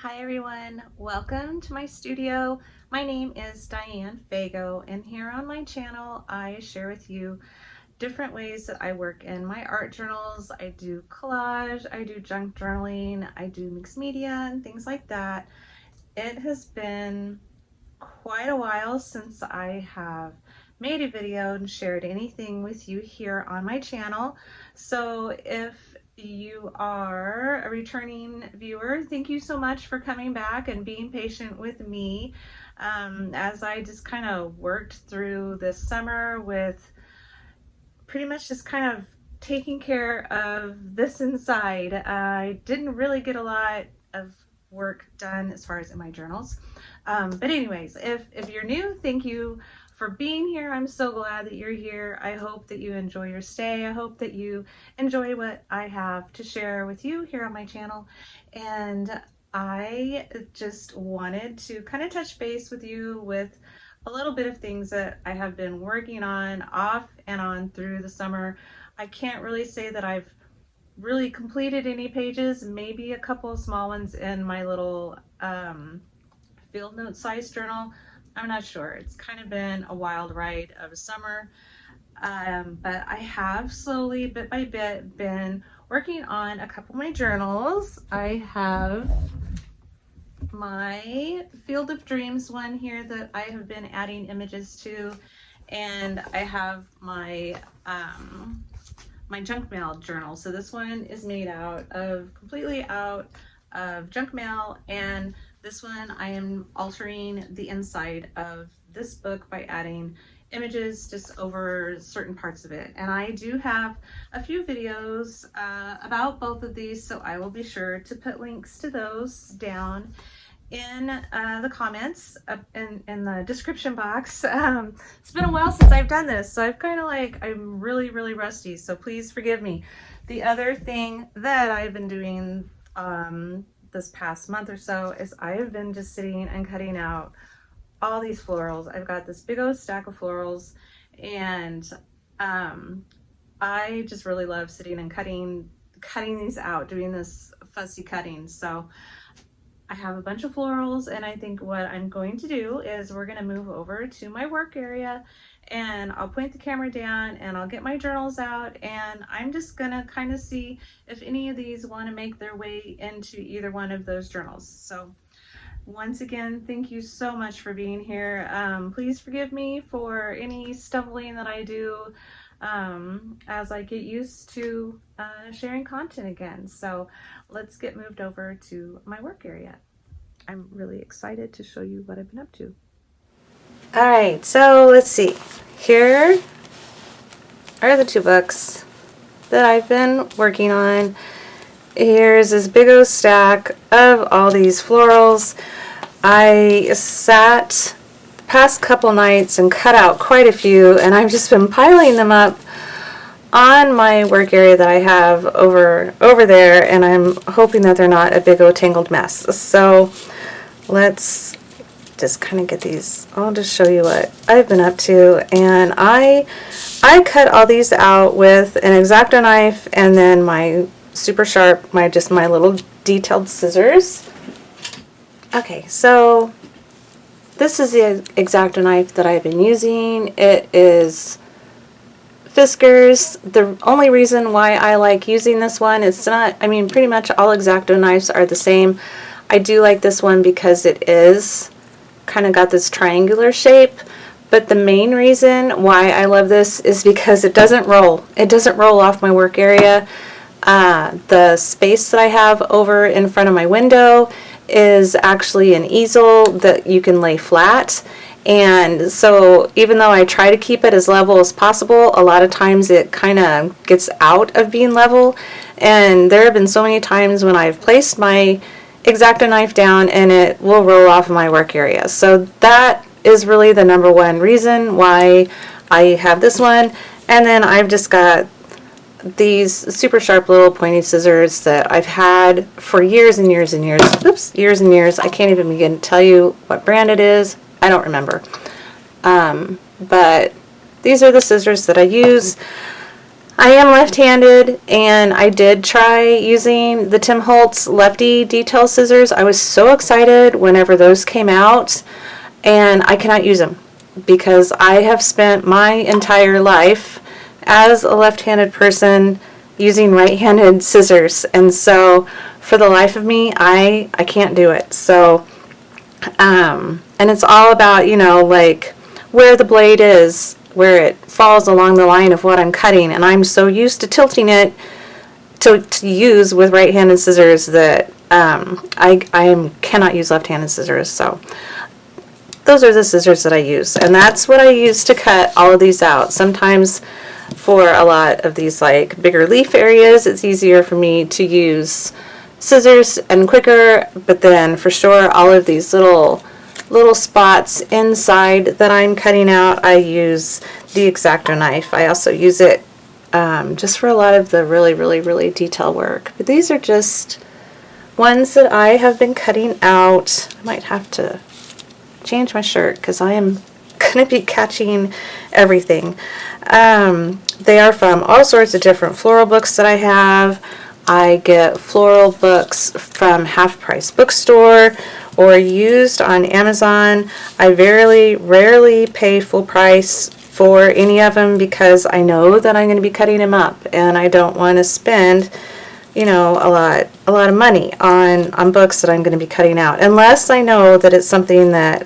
Hi everyone, welcome to my studio. My name is Diane Fago, and here on my channel I share with you different ways that I work in my art journals. I do collage, I do junk journaling, I do mixed media and things like that. It has been quite a while since I have made a video and shared anything with you here on my channel. So if you are a returning viewer, thank you so much for coming back and being patient with me as I just kind of worked through this summer with pretty much just kind of taking care of this inside. I didn't really get a lot of work done as far as in my journals. But anyways, if you're new, thank you for being here. I'm so glad that you're here. I hope that you enjoy your stay. I hope that you enjoy what I have to share with you here on my channel. And I just wanted to kind of touch base with you with a little bit of things that I have been working on off and on through the summer. I can't really say that I've really completed any pages, maybe a couple of small ones in my little field note size journal. I'm not sure. It's kind of been a wild ride of a summer, but I have slowly, bit by bit, been working on a couple of my journals. I have my Field of Dreams one here that I have been adding images to, and I have my my junk mail journal. So this one is made completely out of junk mail, and this one I am altering the inside of this book by adding images just over certain parts of it. And I do have a few videos about both of these, so I will be sure to put links to those down in the comments in the description box. It's been a while since I've done this, so I'm really rusty, so please forgive me. The other thing that I've been doing this past month or so is I have been just sitting and cutting out all these florals. I've got this big old stack of florals, and I just really love sitting and cutting these out, doing this fussy cutting. So I have a bunch of florals, and I think what I'm going to do is we're going to move over to my work area, and I'll point the camera down and I'll get my journals out, and I'm just going to kind of see if any of these want to make their way into either one of those journals. So once again, thank you so much for being here. Please forgive me for any stumbling that I do as I get used to sharing content again. So let's get moved over to my work area. I'm really excited to show you what I've been up to. All right, so let's see. Here are the two books that I've been working on. Here's this big old stack of all these florals. I sat the past couple nights and cut out quite a few, and I've just been piling them up on my work area that I have over there, and I'm hoping that they're not a big old tangled mess. So let's just kind of get these. I'll just show you what I've been up to. And I cut all these out with an X-Acto knife and then my super sharp, my little detailed scissors. Okay, so this is the X-Acto knife that I've been using. It is Fiskars. The only reason why I like using this one, it's not, I mean, pretty much all X-Acto knives are the same. I do like this one because it is kind of got this triangular shape, but the main reason why I love this is because it doesn't roll. It doesn't roll off my work area. The space that I have over in front of my window is actually an easel that you can lay flat. And so even though I try to keep it as level as possible, a lot of times it kind of gets out of being level. And there have been so many times when I've placed my X-Acto knife down and it will roll off my work area. So that is really the number one reason why I have this one. And then I've just got these super sharp little pointy scissors that I've had for years and years and years. Oops, years and years. I can't even begin to tell you what brand it is. I don't remember. But these are the scissors that I use. I am left-handed, and I did try using the Tim Holtz lefty detail scissors. I was so excited whenever those came out, and I cannot use them because I have spent my entire life as a left-handed person using right-handed scissors, and so for the life of me, I can't do it. So, and it's all about, like where the blade is, where it falls along the line of what I'm cutting, and I'm so used to tilting it to use with right-handed scissors that I cannot use left-handed scissors. So those are the scissors that I use, and that's what I use to cut all of these out. Sometimes for a lot of these like bigger leaf areas, it's easier for me to use scissors and quicker, but then for sure all of these little spots inside that I'm cutting out, I use the X-Acto knife. I also use it just for a lot of the really detail work. But these are just ones that I have been cutting out. I might have to change my shirt because I am going to be catching everything. They are from all sorts of different floral books that I have. I get floral books from Half Price Bookstore or used on Amazon. I very rarely pay full price for any of them because I know that I'm going to be cutting them up, and I don't want to spend, a lot of money on books that I'm going to be cutting out, unless I know that it's something that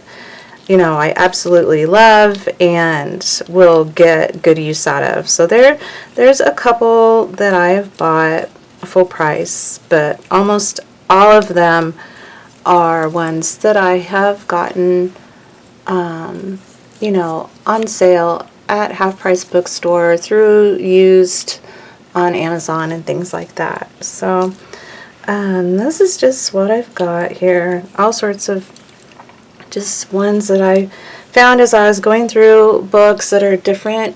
I absolutely love and will get good use out of. So there's a couple that I have bought full price, but almost all of them are ones that I have gotten, on sale at Half Price Bookstore, through used on Amazon and things like that. So this is just what I've got here. All sorts of just ones that I found as I was going through books that are different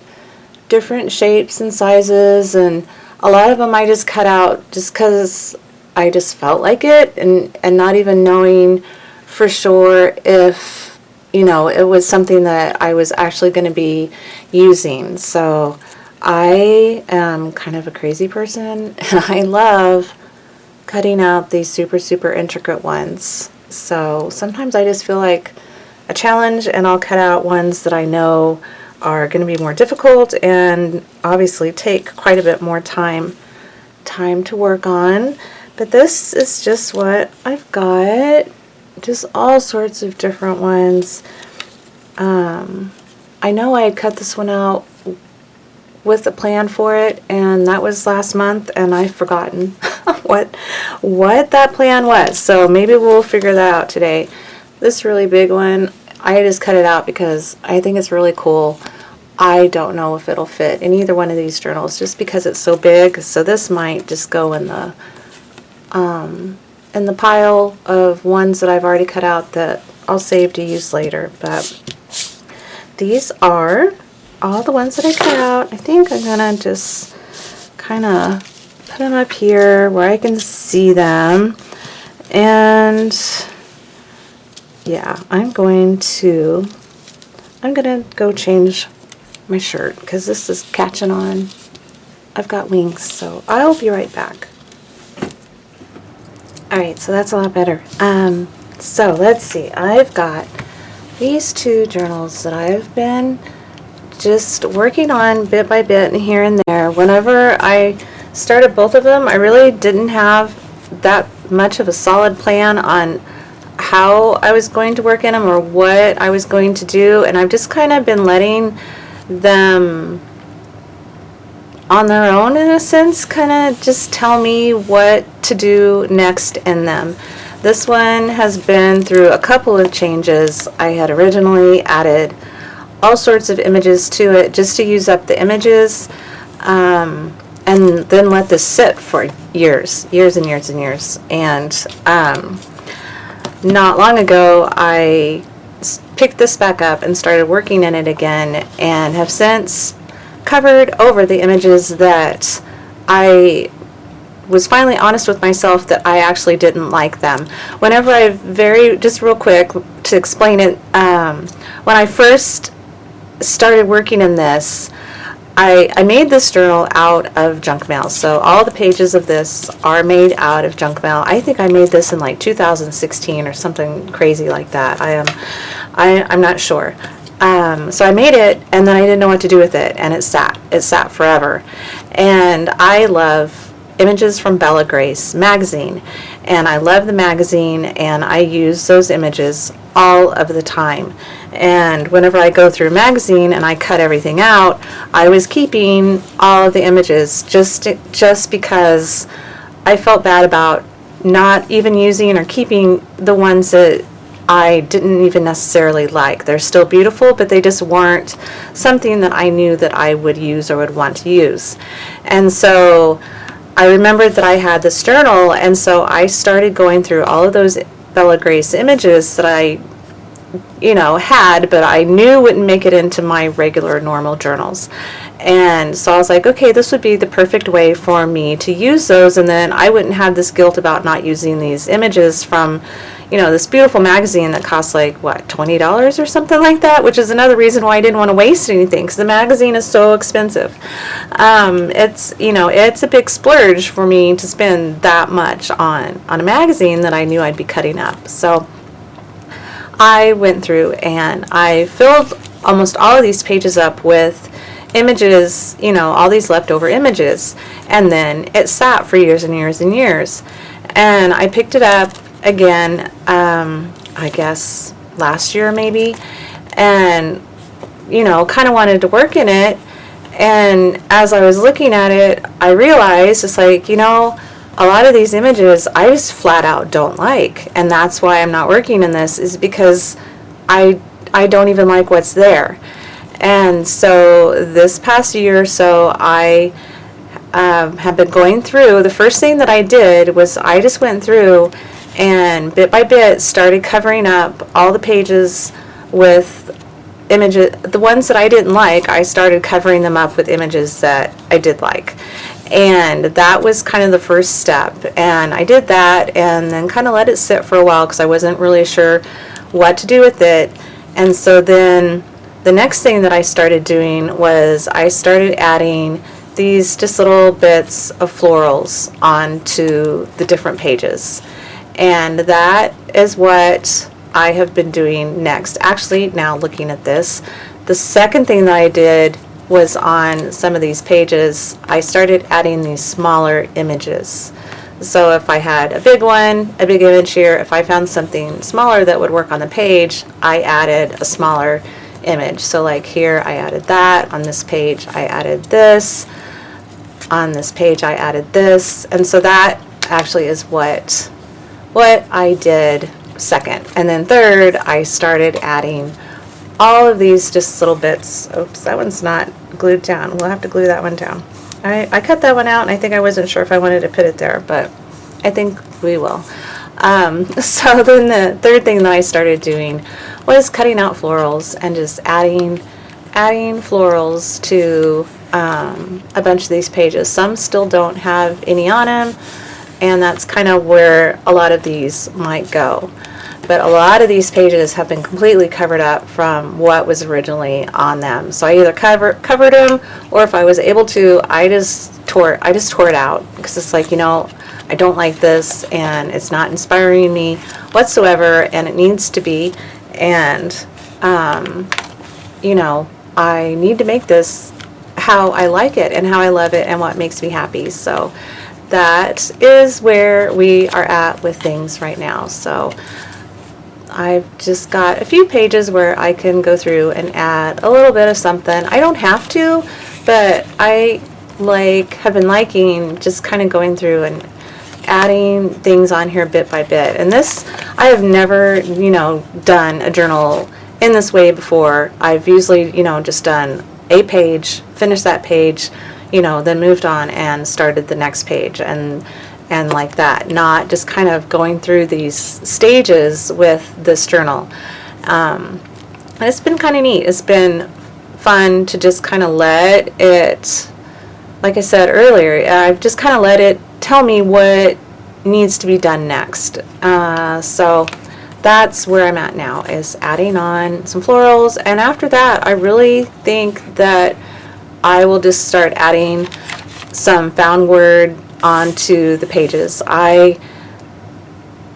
shapes and sizes, and a lot of them I just cut out just because I just felt like it, and not even knowing for sure if it was something that I was actually going to be using. So I am kind of a crazy person, and I love cutting out these super intricate ones. So sometimes I just feel like a challenge, and I'll cut out ones that I know are going to be more difficult and obviously take quite a bit more time to work on. But this is just what I've got, just all sorts of different ones. I know I had cut this one out with a plan for it, and that was last month, and I've forgotten what that plan was. So maybe we'll figure that out today. This really big one, I just cut it out because I think it's really cool. I don't know if it'll fit in either one of these journals just because it's so big. So this might just go in the pile of ones that I've already cut out that I'll save to use later. But these are all the ones that I cut out. I think I'm gonna just kind of put them up here where I can see them. And yeah, I'm gonna go change my shirt because this is catching on. I've got wings, so I'll be right back. Alright, so that's a lot better. So let's see, I've got these two journals that I've been just working on bit by bit and here and there. Whenever I started both of them, I really didn't have that much of a solid plan on how I was going to work in them or what I was going to do, and I've just kind of been letting them on their own, in a sense, kind of just tell me what to do next in them. This one has been through a couple of changes. I had originally added all sorts of images to it just to use up the images, and then let this sit for years and years. And not long ago, I picked this back up and started working in it again, and have since covered over the images that I was finally honest with myself that I actually didn't like them. Whenever just real quick to explain it, when I first started working in this, I made this journal out of junk mail. So all the pages of this are made out of junk mail. I think I made this in like 2016 or something crazy like that. I'm not sure. So I made it, and then I didn't know what to do with it, and it sat forever. And I love images from Bella Grace magazine, and I love the magazine, and I use those images all of the time. And whenever I go through a magazine and I cut everything out, I was keeping all of the images just because I felt bad about not even using or keeping the ones that I didn't even necessarily like. They're still beautiful, but they just weren't something that I knew that I would use or would want to use. And so I remembered that I had this journal, and so I started going through all of those Bella Grace images that I had, but I knew wouldn't make it into my regular normal journals. And so I was like, okay, this would be the perfect way for me to use those, and then I wouldn't have this guilt about not using these images from this beautiful magazine that costs like what, $20 or something like that, which is another reason why I didn't want to waste anything, because the magazine is so expensive. It's a big splurge for me to spend that much on a magazine that I knew I'd be cutting up. So I went through and I filled almost all of these pages up with images, all these leftover images, and then it sat for years and years and years. And I picked it up again, I guess last year maybe, and kind of wanted to work in it. And as I was looking at it, I realized it's like, a lot of these images I just flat out don't like, and that's why I'm not working in this, is because I don't even like what's there. And so this past year or so, I have been going through. The first thing that I did was I just went through and bit by bit started covering up all the pages with images. The ones that I didn't like, I started covering them up with images that I did like. And that was kind of the first step. And I did that and then kind of let it sit for a while because I wasn't really sure what to do with it. And so then the next thing that I started doing was I started adding these just little bits of florals onto the different pages. And that is what I have been doing next. Actually, now looking at this, the second thing that I did was on some of these pages, I started adding these smaller images. So if I had a big one, a big image here, if I found something smaller that would work on the page, I added a smaller image. So like here, I added that. On this page, I added this. On this page, I added this. And so that actually is what I did second. And then third, I started adding all of these just little bits. Oops, that one's not glued down. We'll have to glue that one down. I cut that one out, and I think I wasn't sure if I wanted to put it there, but I think we will. So then the third thing that I started doing was cutting out florals and just adding florals to a bunch of these pages. Some still don't have any on them, and that's kind of where a lot of these might go. But a lot of these pages have been completely covered up from what was originally on them. So I either covered them, or if I was able to, I just tore it out, because it's like, I don't like this, and it's not inspiring me whatsoever, and it needs to be. And I need to make this how I like it and how I love it and what makes me happy. So that is where we are at with things right now. So I've just got a few pages where I can go through and add a little bit of something. I don't have to, but I have been liking just kind of going through and adding things on here bit by bit. And this, I have never, done a journal in this way before. I've usually, just done a page, finished that page, then moved on and started the next page, and like that, not just kind of going through these stages with this journal. And it's been kind of neat. It's been fun to just kind of let it, like I said earlier, I've just kind of let it tell me what needs to be done next. So that's where I'm at now, is adding on some florals. And after that, I really think that I will just start adding some found word onto the pages. I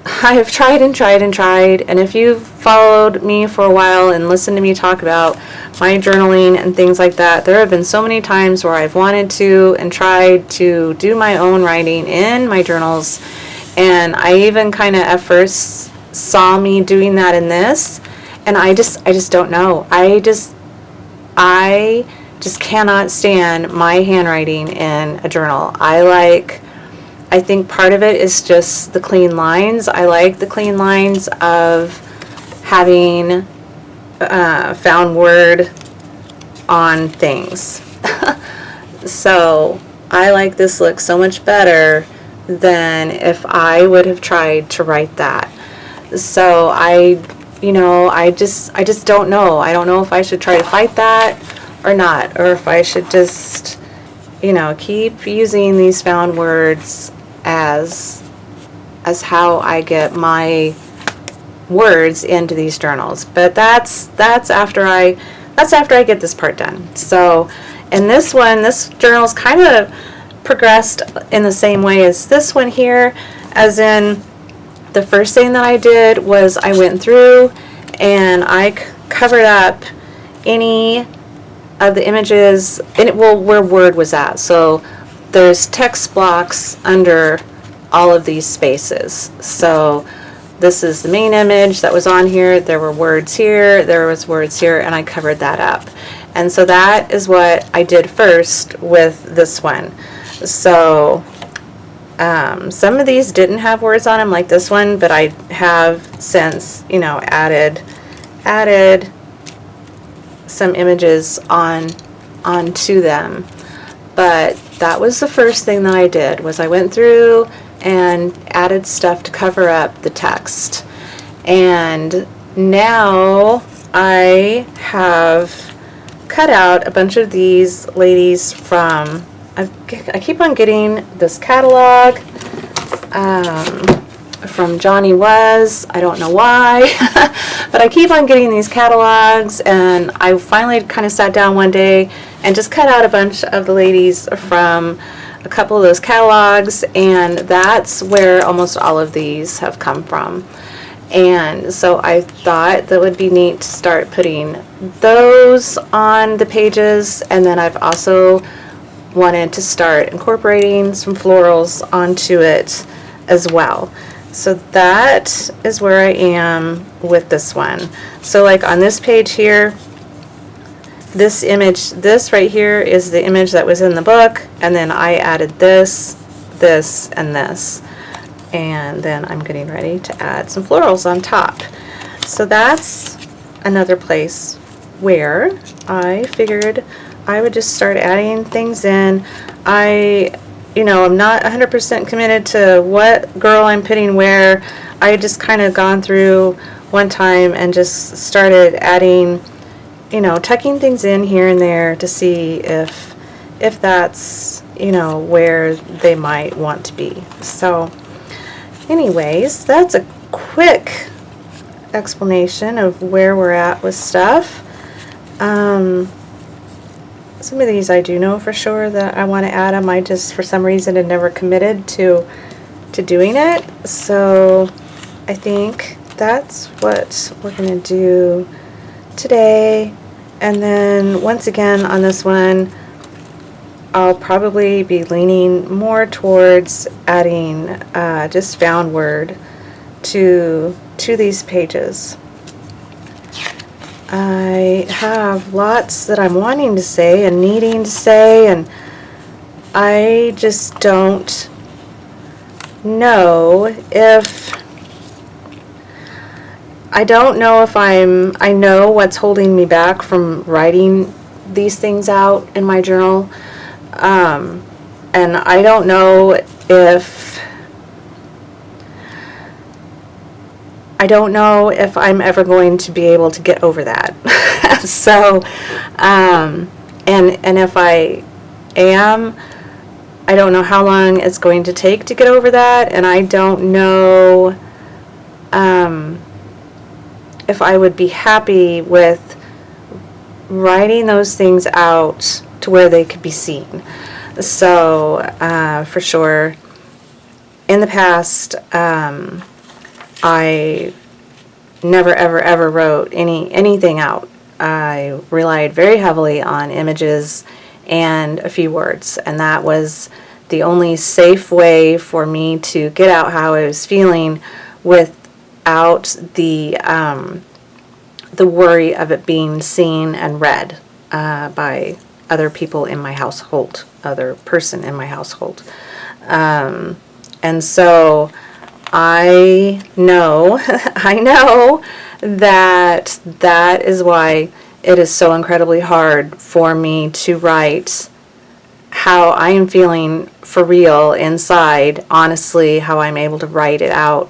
have tried and tried and tried, and if you've followed me for a while and listened to me talk about my journaling and things like that, there have been so many times where I've wanted to and tried to do my own writing in my journals, and I even kind of at first saw me doing that in this, and I just don't know. I just cannot stand my handwriting in a journal. I think part of it is just the clean lines. I like the clean lines of having found word on things. So I like this look so much better than if I would have tried to write that. So I just don't know. I don't know if I should try to fight that or not, or if I should just, keep using these found words as how I get my words into these journals. But that's after I get this part done. So in this one, this journal's kind of progressed in the same way as this one here, as in the first thing that I did was I went through and I covered up any of the images where word was at. So there's text blocks under all of these spaces. So this is the main image that was on here. There were words here, there was words here, and I covered that up. And so that is what I did first with this one. So some of these didn't have words on them like this one, but I have since, added some images onto them. But that was the first thing that I did, was I went through and added stuff to cover up the text. And now I have cut out a bunch of these ladies from, I keep on getting this catalog from Johnny Was. I don't know why, but I keep on getting these catalogs, and I finally kind of sat down one day and just cut out a bunch of the ladies from a couple of those catalogs, and that's where almost all of these have come from. And so I thought that would be neat to start putting those on the pages, and then I've also wanted to start incorporating some florals onto it as well. So that is where I am with this one. So like on this page here, this image, this right here is the image that was in the book, and then I added this, and this. And then I'm getting ready to add some florals on top. So that's another place where I figured I would just start adding things in. I'm not 100% committed to what girl I'm putting where. I just kind of gone through one time and just started adding, tucking things in here and there to see if that's, where they might want to be. So anyways, that's a quick explanation of where we're at with stuff. Some of these I do know for sure that I want to add them. I just, for some reason, had never committed to doing it. So I think that's what we're going to do today. And then once again on this one, I'll probably be leaning more towards adding just found word to these pages. I have lots that I'm wanting to say and needing to say, and I just don't know if I know what's holding me back from writing these things out in my journal. And I don't know if I'm ever going to be able to get over that. So, and if I am, I don't know how long it's going to take to get over that, and I don't know if I would be happy with writing those things out to where they could be seen. So for sure, in the past, I never ever wrote anything out. I relied very heavily on images and a few words, and that was the only safe way for me to get out how I was feeling without the worry of it being seen and read by other people in my household, other person in my household. And so I know, I know that is why it is so incredibly hard for me to write how I am feeling for real inside, honestly, how I'm able to write it out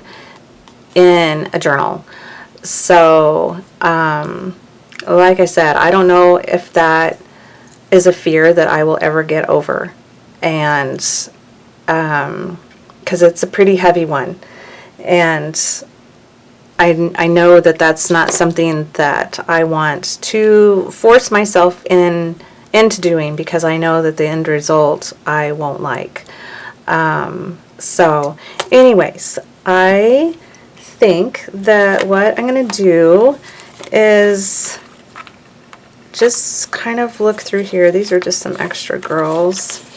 in a journal. So, like I said, I don't know if that is a fear that I will ever get over. And, because it's a pretty heavy one. And I know that that's not something that I want to force myself into doing, because I know that the end result I won't like. So anyways, I think that what I'm going to do is just kind of look through here. These are just some extra girls.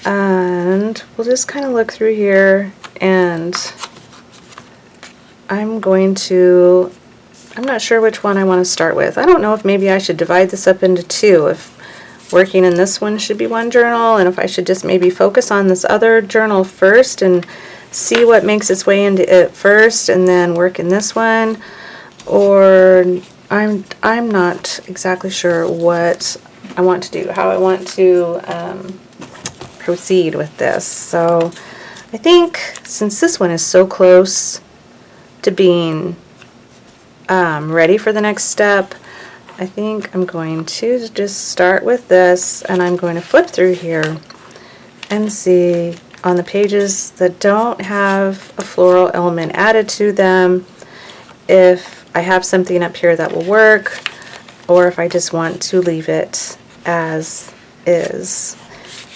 And we'll just kind of look through here, and I'm not sure which one I want to start with. I don't know if maybe I should divide this up into two, if working in this one should be one journal, and if I should just maybe focus on this other journal first and see what makes its way into it first, and then work in this one. Or I'm not exactly sure what I want to do, how I want to proceed with this. So I think since this one is so close to being ready for the next step, I think I'm going to just start with this, and I'm going to flip through here and see on the pages that don't have a floral element added to them if I have something up here that will work, or if I just want to leave it as is.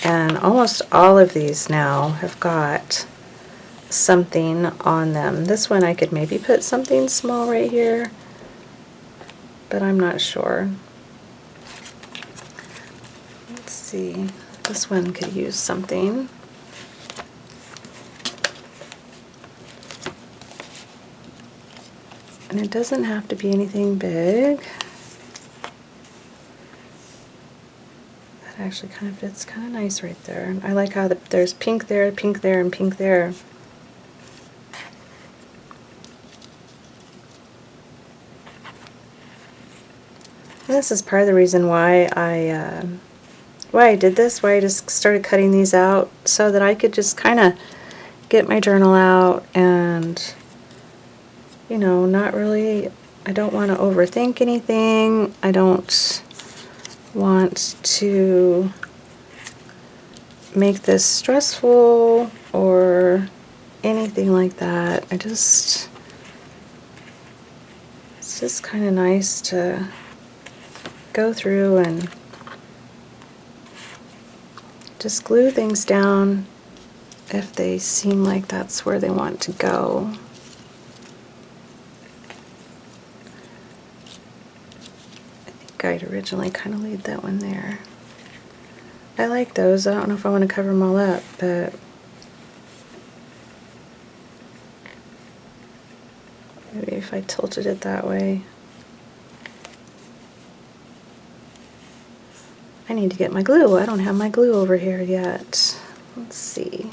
And almost all of these now have got something on them. This one I could maybe put something small right here, but I'm not sure. Let's see. This one could use something. And it doesn't have to be anything big. That actually kind of fits kind of nice right there. I like how there's pink there, and pink there. This is part of the reason why I did this, why I just started cutting these out, so that I could just kind of get my journal out and, you know, not really, I don't want to overthink anything. I don't want to make this stressful or anything like that. It's just kind of nice to go through and just glue things down if they seem like that's where they want to go. I think I'd originally kind of laid that one there. I like those. I don't know if I want to cover them all up, but maybe if I tilted it that way. I need to get my glue. I don't have my glue over here yet. Let's see.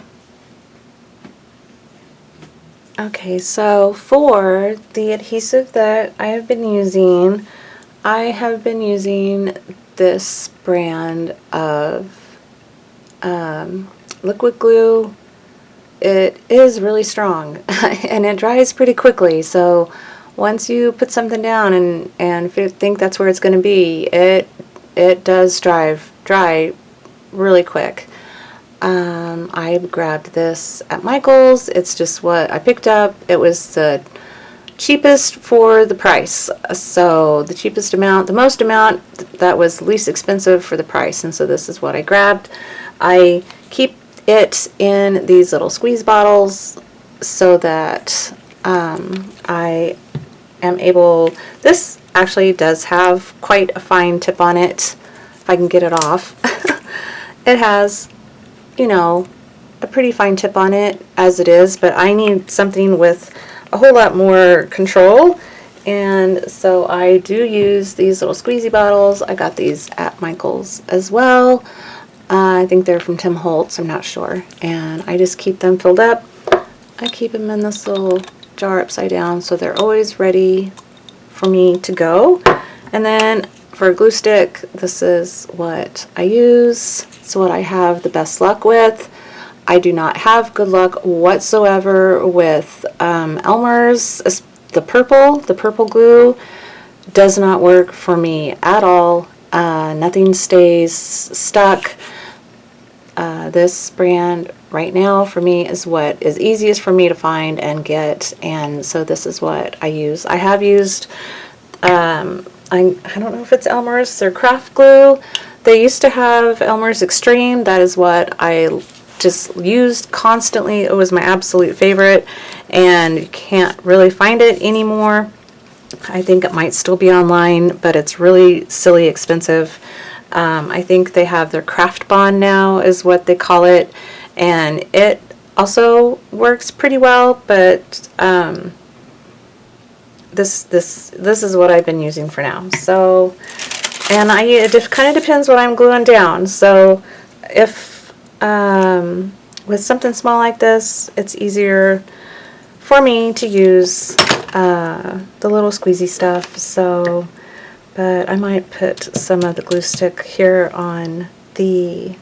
Okay, so for the adhesive that I have been using this brand of liquid glue. It is really strong and it dries pretty quickly, so once you put something down and think that's where it's going to be, it does dry really quick. I grabbed this at Michael's. It's just what I picked up. It was the cheapest for the price. So the cheapest amount, the most amount that was least expensive for the price, and so this is what I grabbed. I keep it in these little squeeze bottles so that I am able, this actually does have quite a fine tip on it, if I can get it off. It has, you know, a pretty fine tip on it as it is, but I need something with a whole lot more control, and so I do use these little squeezy bottles. I got these at Michael's as well. I think they're from Tim Holtz, I'm not sure, and I just keep them filled up. I keep them in this little jar upside down so they're always ready for me to go. And then for a glue stick, this is what I use. It's what I have the best luck with. I do not have good luck whatsoever with Elmer's. The purple glue does not work for me at all. Nothing stays stuck. This brand right now for me is what is easiest for me to find and get, and so this is what I use. I have used, I don't know if it's Elmer's or Craft Glue. They used to have Elmer's Extreme. That is what I just used constantly. It was my absolute favorite, and you can't really find it anymore. I think it might still be online, but it's really silly expensive. I think they have their Craft Bond now is what they call it, and it also works pretty well, but this is what I've been using for now. So, and it just kind of depends what I'm gluing down. So if with something small like this, it's easier for me to use the little squeezy stuff. So, but I might put some of the glue stick here on the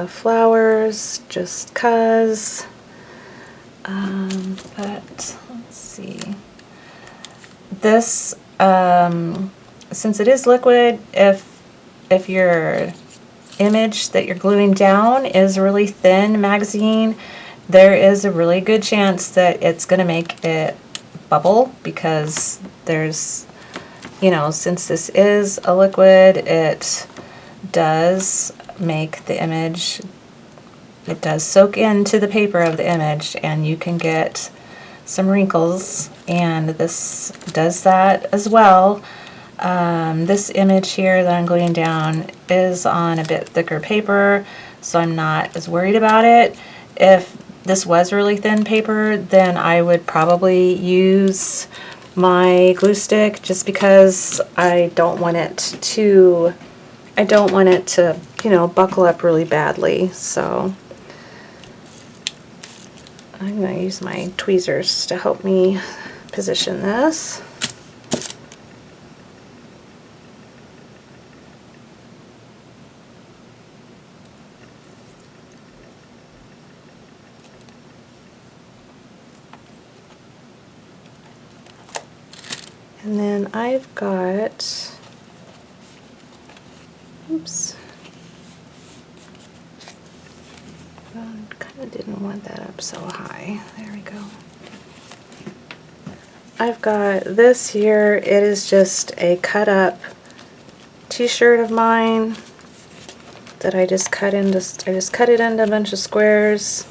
flowers just cause. But let's see. This, since it is liquid, if your image that you're gluing down is really thin magazine, there is a really good chance that it's going to make it bubble, because there's, you know, since this is a liquid, it does make the image, it does soak into the paper of the image, and you can get some wrinkles, and this does that as well. This image here that I'm gluing down is on a bit thicker paper, so I'm not as worried about it. If this was really thin paper, then I would probably use my glue stick, just because I don't want it to, you know, buckle up really badly. So I'm going to use my tweezers to help me position this. And then I've got, oops, I kind of didn't want that up so high. There we go. I've got this here. It is just a cut up t-shirt of mine that I just cut it into a bunch of squares,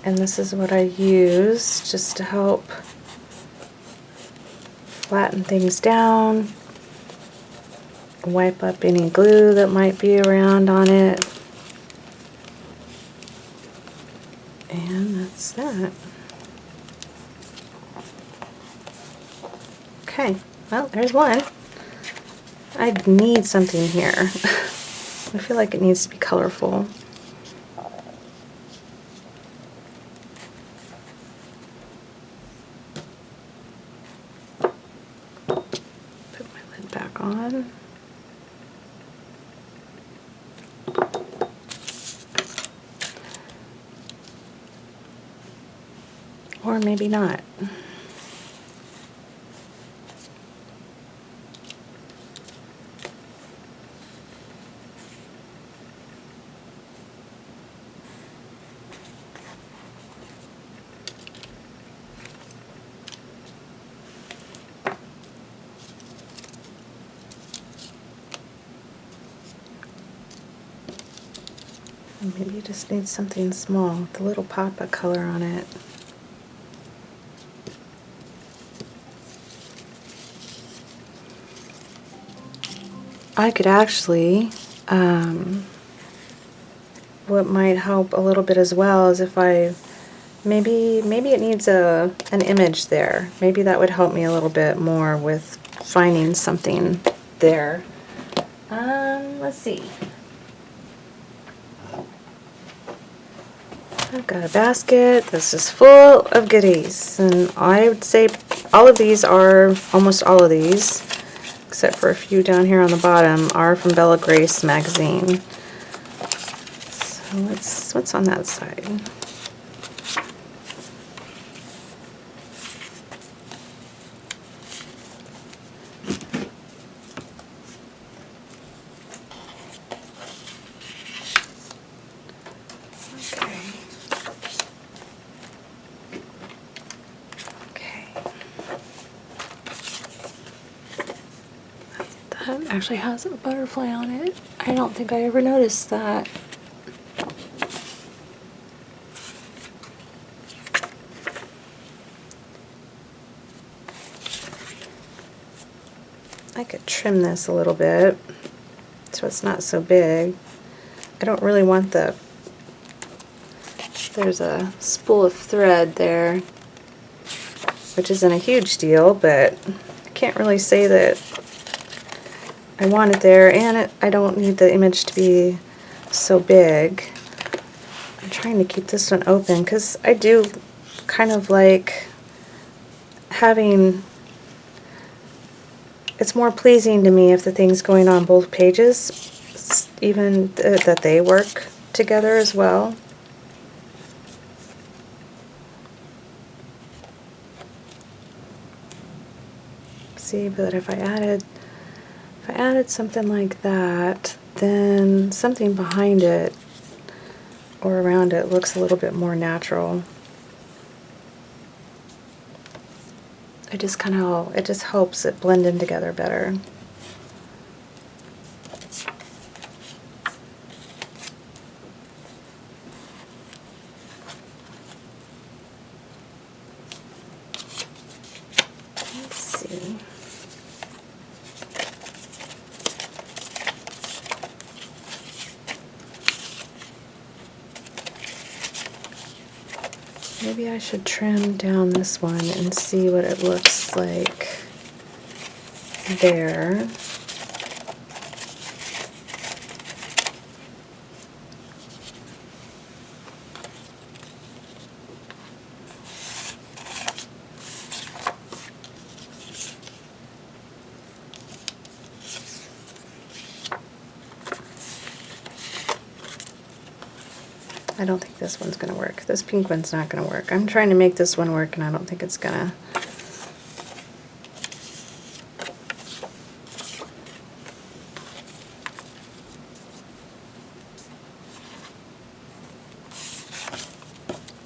and this is what I use just to help flatten things down, wipe up any glue that might be around on it, and that's that. Okay, well, there's one. I need something here. I feel like it needs to be colorful. Put my lid back on. Or maybe not. Maybe you just need something small with a little pop of color on it. I could actually, what might help a little bit as well is if I, maybe it needs an image there. Maybe that would help me a little bit more with finding something there. Let's see. I've got a basket that's just full of goodies, and I would say all of these are, almost all of these, except for a few down here on the bottom, are from Bella Grace magazine. So what's on that side? That actually has a butterfly on it. I don't think I ever noticed that. I could trim this a little bit so it's not so big. I don't really want there's a spool of thread there, which isn't a huge deal, but I can't really say that I want it there, and I don't need the image to be so big. I'm trying to keep this one open because I do kind of like having, it's more pleasing to me if the thing's going on both pages, even that they work together as well. See, but if I added something like that, then something behind it or around it looks a little bit more natural. It just helps it blend in together better. Let's see. Maybe I should trim down this one and see what it looks like there. I don't think this one's going to work. This pink one's not going to work. I'm trying to make this one work, and I don't think it's going to.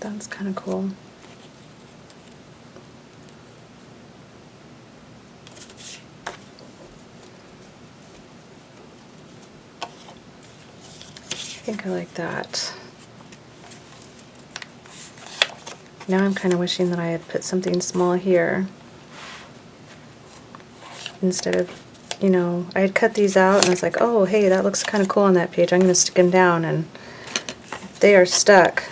That's kind of cool. I think I like that. Now I'm kind of wishing that I had put something small here instead of, you know, I had cut these out and I was like, oh, hey, that looks kind of cool on that page. I'm going to stick them down, and they are stuck.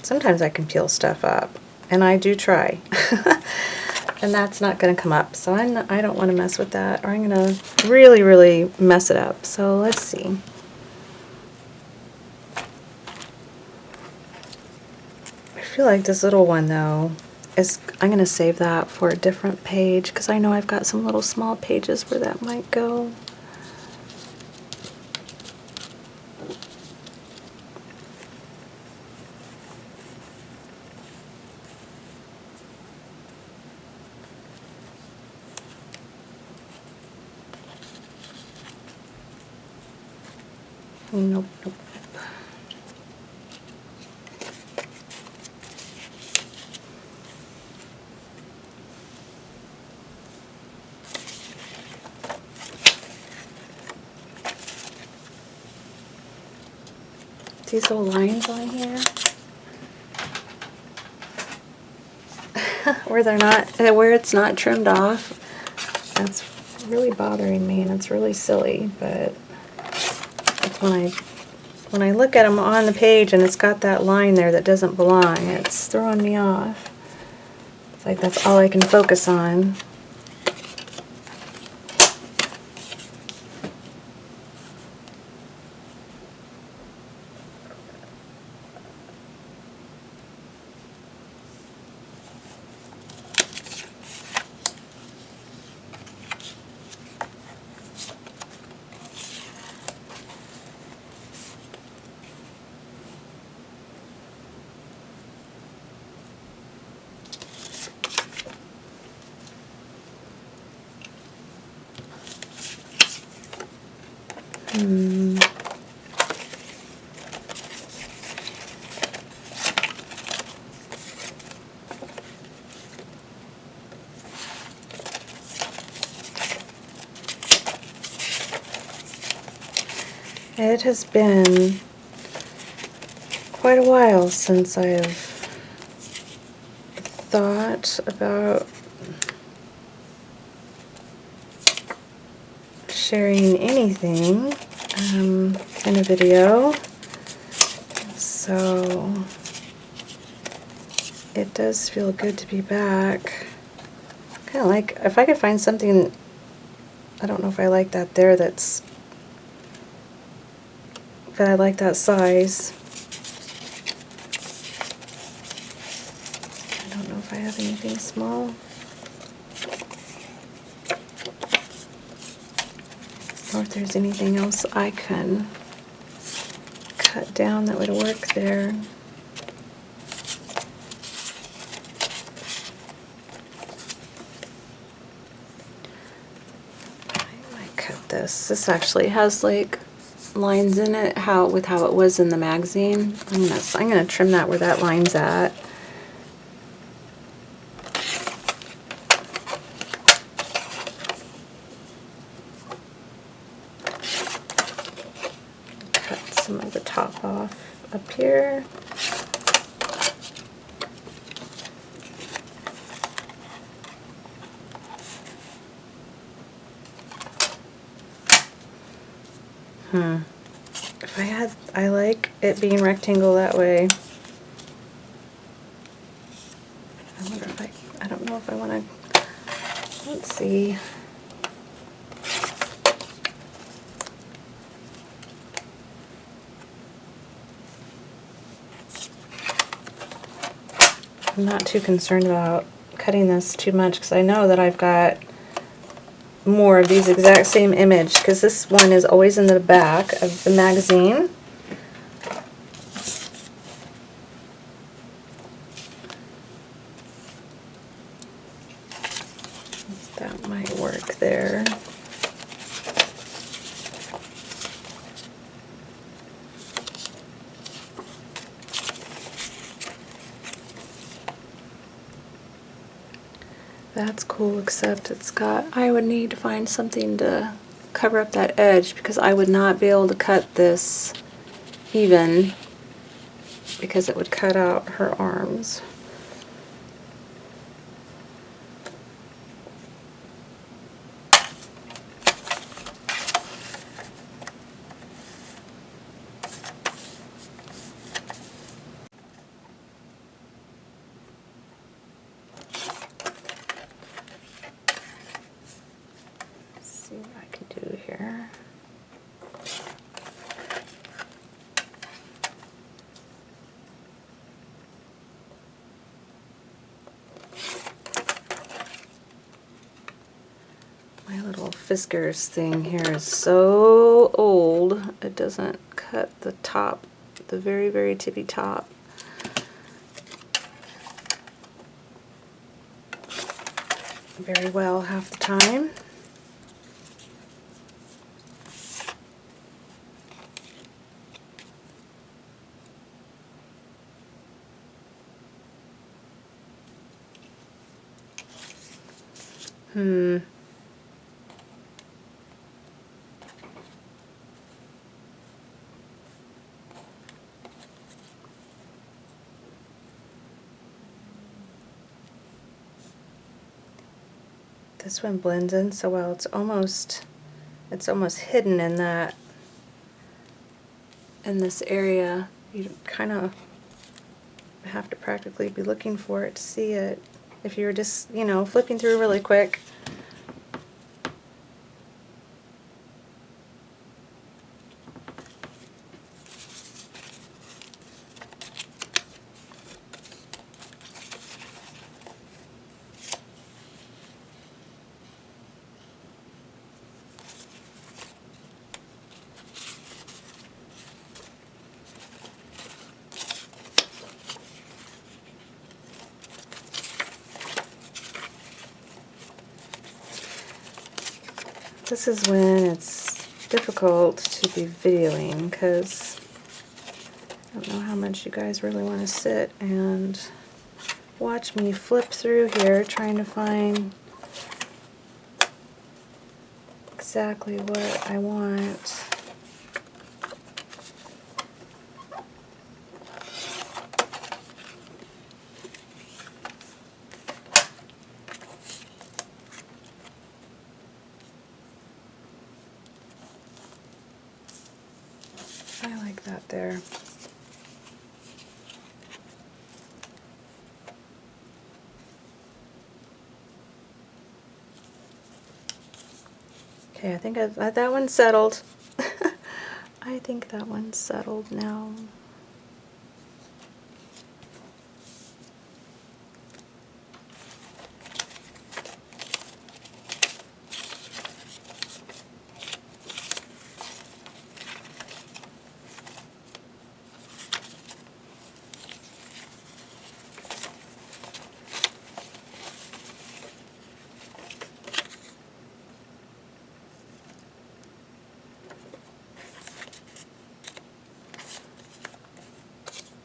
Sometimes I can peel stuff up, and I do try. And that's not going to come up, so I don't want to mess with that, or I'm going to really, really mess it up. So let's see. I feel like this little one, though, I'm going to save that for a different page because I know I've got some little small pages where that might go. Nope, nope. these little lines on here where it's not trimmed off. That's really bothering me, and it's really silly, but it's when I look at them on the page and it's got that line there that doesn't belong, it's throwing me off. It's like that's all I can focus on. It has been quite a while since I've thought about sharing anything in a video, so it does feel good to be back. Kind of like, if I could find something, I don't know if I like that there, but I like that size. I don't know if I have anything small. Or if there's anything else I can cut down that would work there. I might cut this. This actually has like lines in it with how it was in the magazine. I'm gonna trim that where that line's at. Cut some of the top off up here. I like it being rectangle that way. I wonder if I don't know if I want to, let's see. I'm not too concerned about cutting this too much because I know that I've got more of these exact same image, because this one is always in the back of the magazine. That might work there. That's cool, except I would need to find something to cover up that edge, because I would not be able to cut this even, because it would cut out her arms. See what I can do here. My little Fiskars thing here is so old, it doesn't cut the top, the very, very tippy top. Very well half the time. This one blends in so well. It's almost hidden in this area. You kind of have to practically be looking for it to see it. If you were just, you know, flipping through really quick. This is when it's difficult to be videoing because I don't know how much you guys really want to sit and watch me flip through here trying to find exactly what I want. I like that there. Okay, I think that one's settled. I think that one's settled now.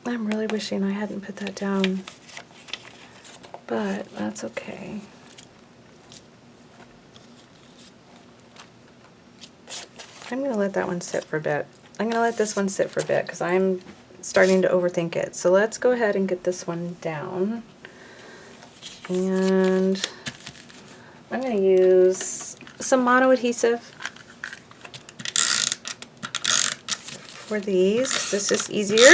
I'm really wishing I hadn't put that down, but that's okay. I'm going to let that one sit for a bit. I'm going to let this one sit for a bit because I'm starting to overthink it. So let's go ahead and get this one down. And I'm going to use some mono adhesive for these. This is easier.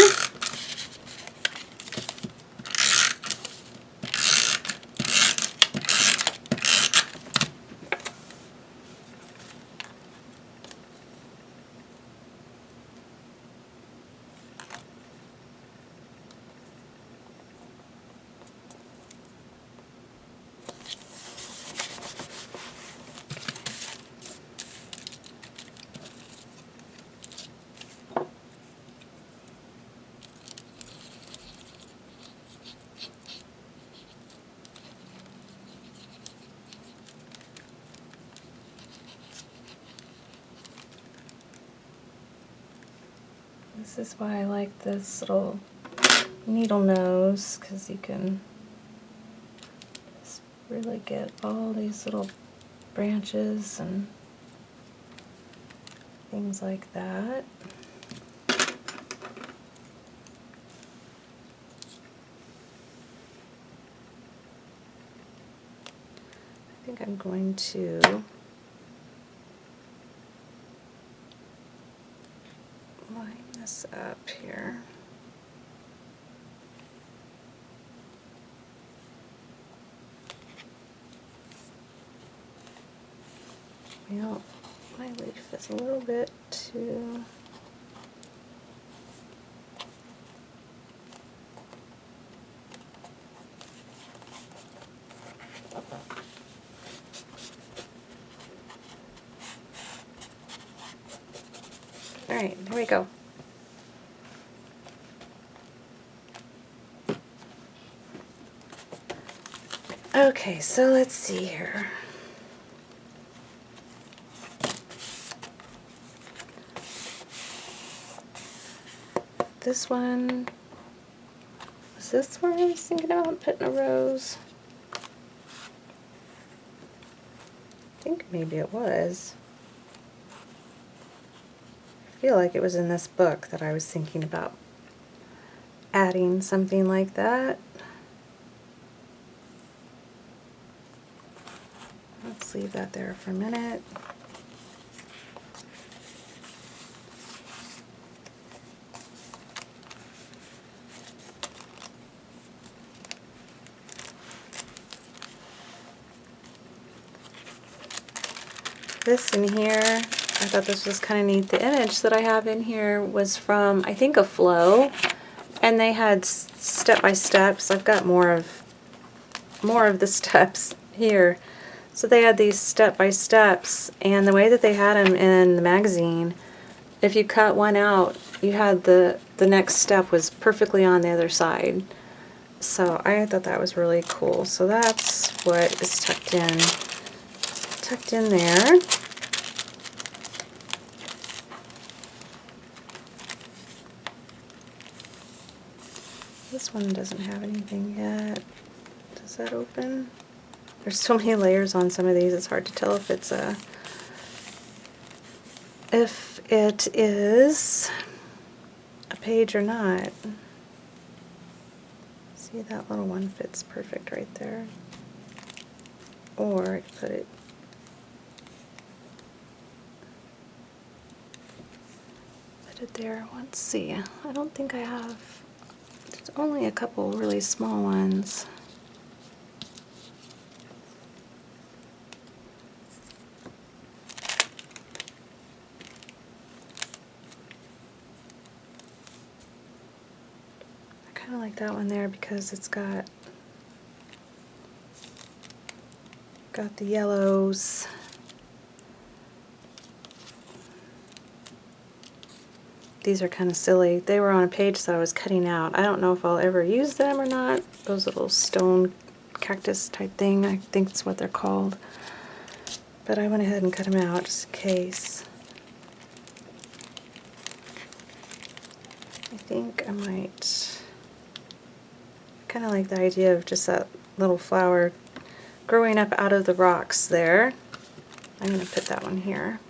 This is why I like this little needle nose, because you can just really get all these little branches and things like that. I think I'm going to line this up here. Well, my leaf is a little bit too... Alright, here we go. Okay, so let's see here. This one, was this where I was thinking about putting a rose? I think maybe it was. I feel like it was in this book that I was thinking about adding something like that. Let's leave that there for a minute. This in here, I thought this was kind of neat. The image that I have in here was from, I think, a flow, and they had step-by-steps. I've got more of the steps here. So they had these step-by-steps, and the way that they had them in the magazine, if you cut one out, you had the next step was perfectly on the other side. So I thought that was really cool. So that's what is tucked in there. This one doesn't have anything yet. Does that open? There's so many layers on some of these, it's hard to tell if it is a page or not. See, that little one fits perfect right there. Or I could put it there. Let's see. I don't think I have. There's only a couple really small ones. I kind of like that one there because it's got the yellows. These are kind of silly. They were on a page that I was cutting out. I don't know if I'll ever use them or not. Those little stone cactus type thing, I think that's what they're called. But I went ahead and cut them out just in case. I think I might kind of like the idea of just that little flower growing up out of the rocks there. I'm going to put that one here.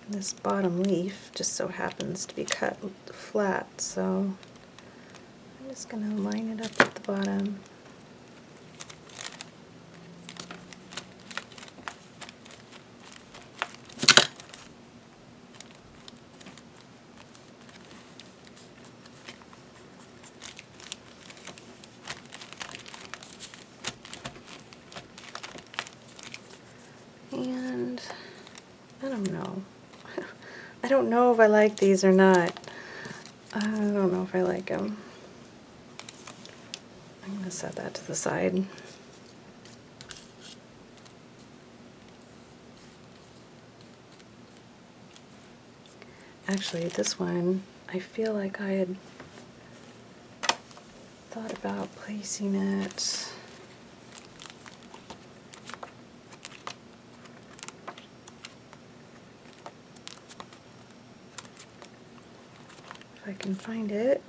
This bottom leaf just so happens to be cut flat, so I'm just going to line it up at the bottom. And I don't know. I don't know if I like these or not. I don't know if I like them. I'm going to set that to the side. Actually, this one, I feel like I had thought about placing it if I can find it.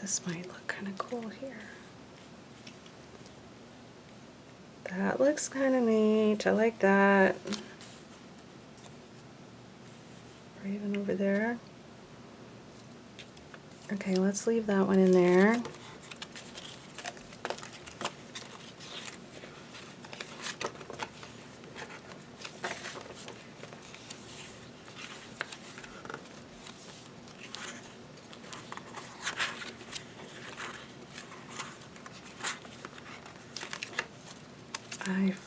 This might look kind of cool here. That looks kind of neat. I like that. Or even over there. Okay, let's leave that one in there.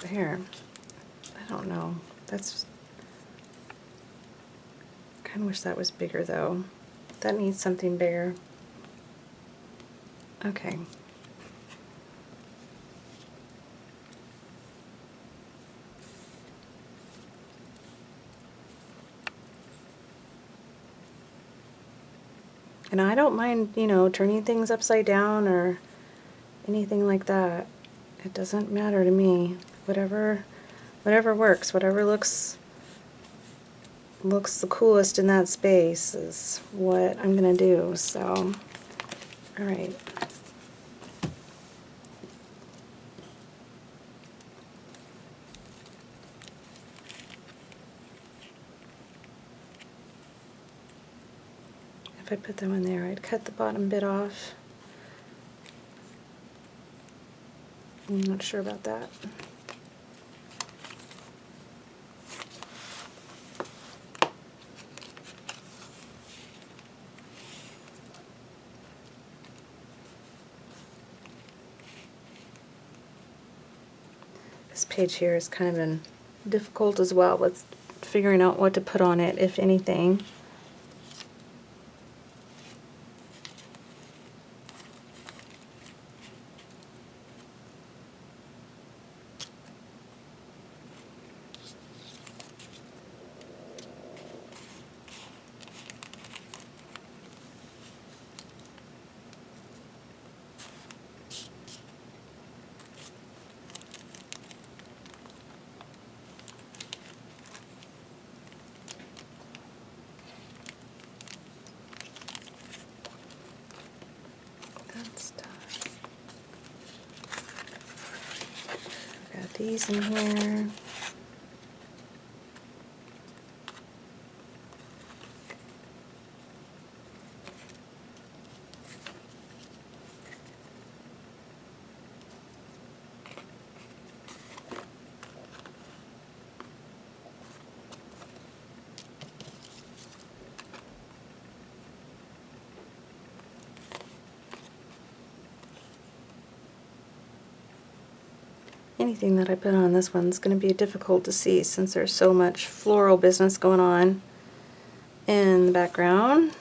Here, I don't know. That's kind of wish that was bigger though. That needs something bigger. Okay. And I don't mind, you know, turning things upside down or anything like that. It doesn't matter to me. Whatever works, whatever looks the coolest in that space is what I'm gonna do. So, all right. If I put them in there, I'd cut the bottom bit off. I'm not sure about that. This page here has kind of been difficult as well with figuring out what to put on it, if anything. That's done. Got these in here. Anything that I put on this one's going to be difficult to see since there's so much floral business going on in the background.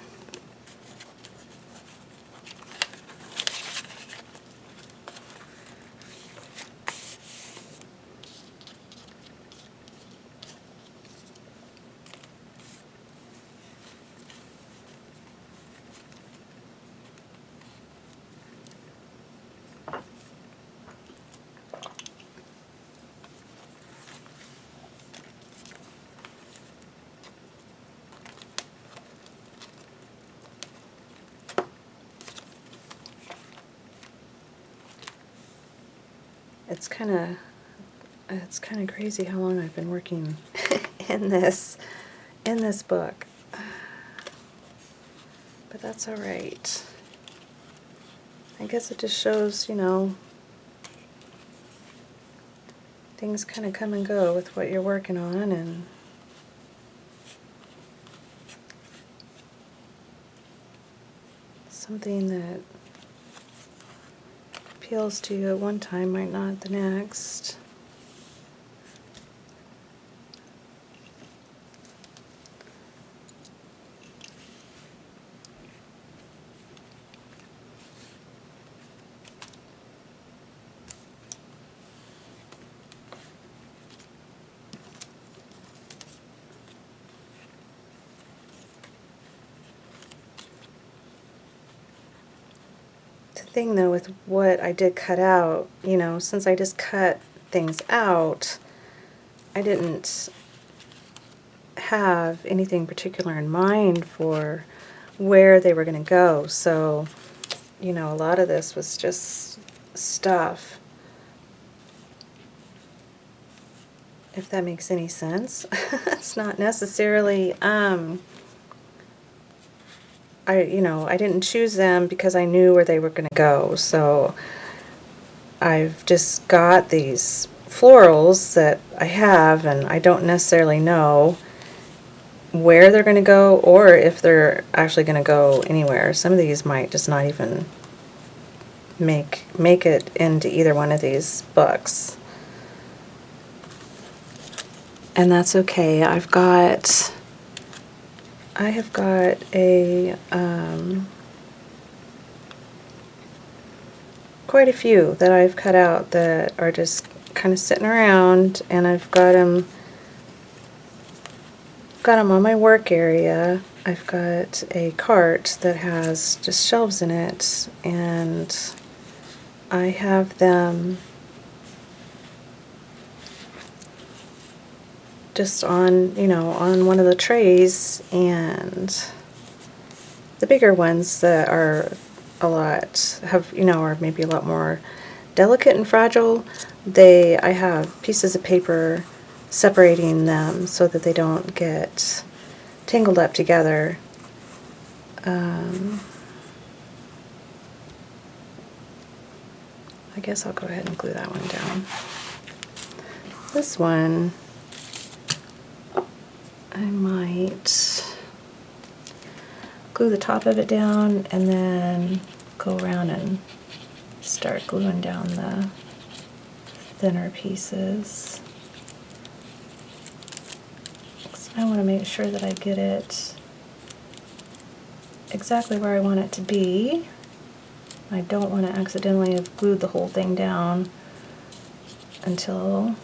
It's kind of crazy how long I've been working in this book. But that's all right. I guess it just shows, you know, things kind of come and go with what you're working on, and something that appeals to you at one time might not the next. Thing though with what I did cut out, you know, since I just cut things out, I didn't have anything particular in mind for where they were going to go. So, you know, a lot of this was just stuff. If that makes any sense. It's not necessarily I didn't choose them because I knew where they were going to go. So I've just got these florals that I have, and I don't necessarily know where they're going to go or if they're actually going to go anywhere. Some of these might just not even make it into either one of these books. And that's okay. I've got I have got a quite a few that I've cut out that are just kind of sitting around, and I've got them on my work area. I've got a cart that has just shelves in it, and I have them just on, on one of the trays, and the bigger ones that are are maybe a lot more delicate and fragile, I have pieces of paper separating them so that they don't get tangled up together. I guess I'll go ahead and glue that one down. This one, I might glue the top of it down and then go around and start gluing down the thinner pieces. So I want to make sure that I get it exactly where I want it to be. I don't want to accidentally have glued the whole thing down until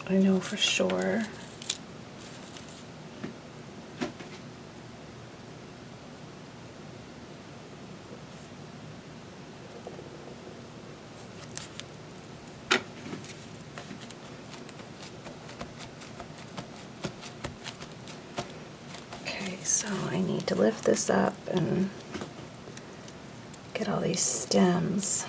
I know for sure. Okay, so I need to lift this up and get all these stems.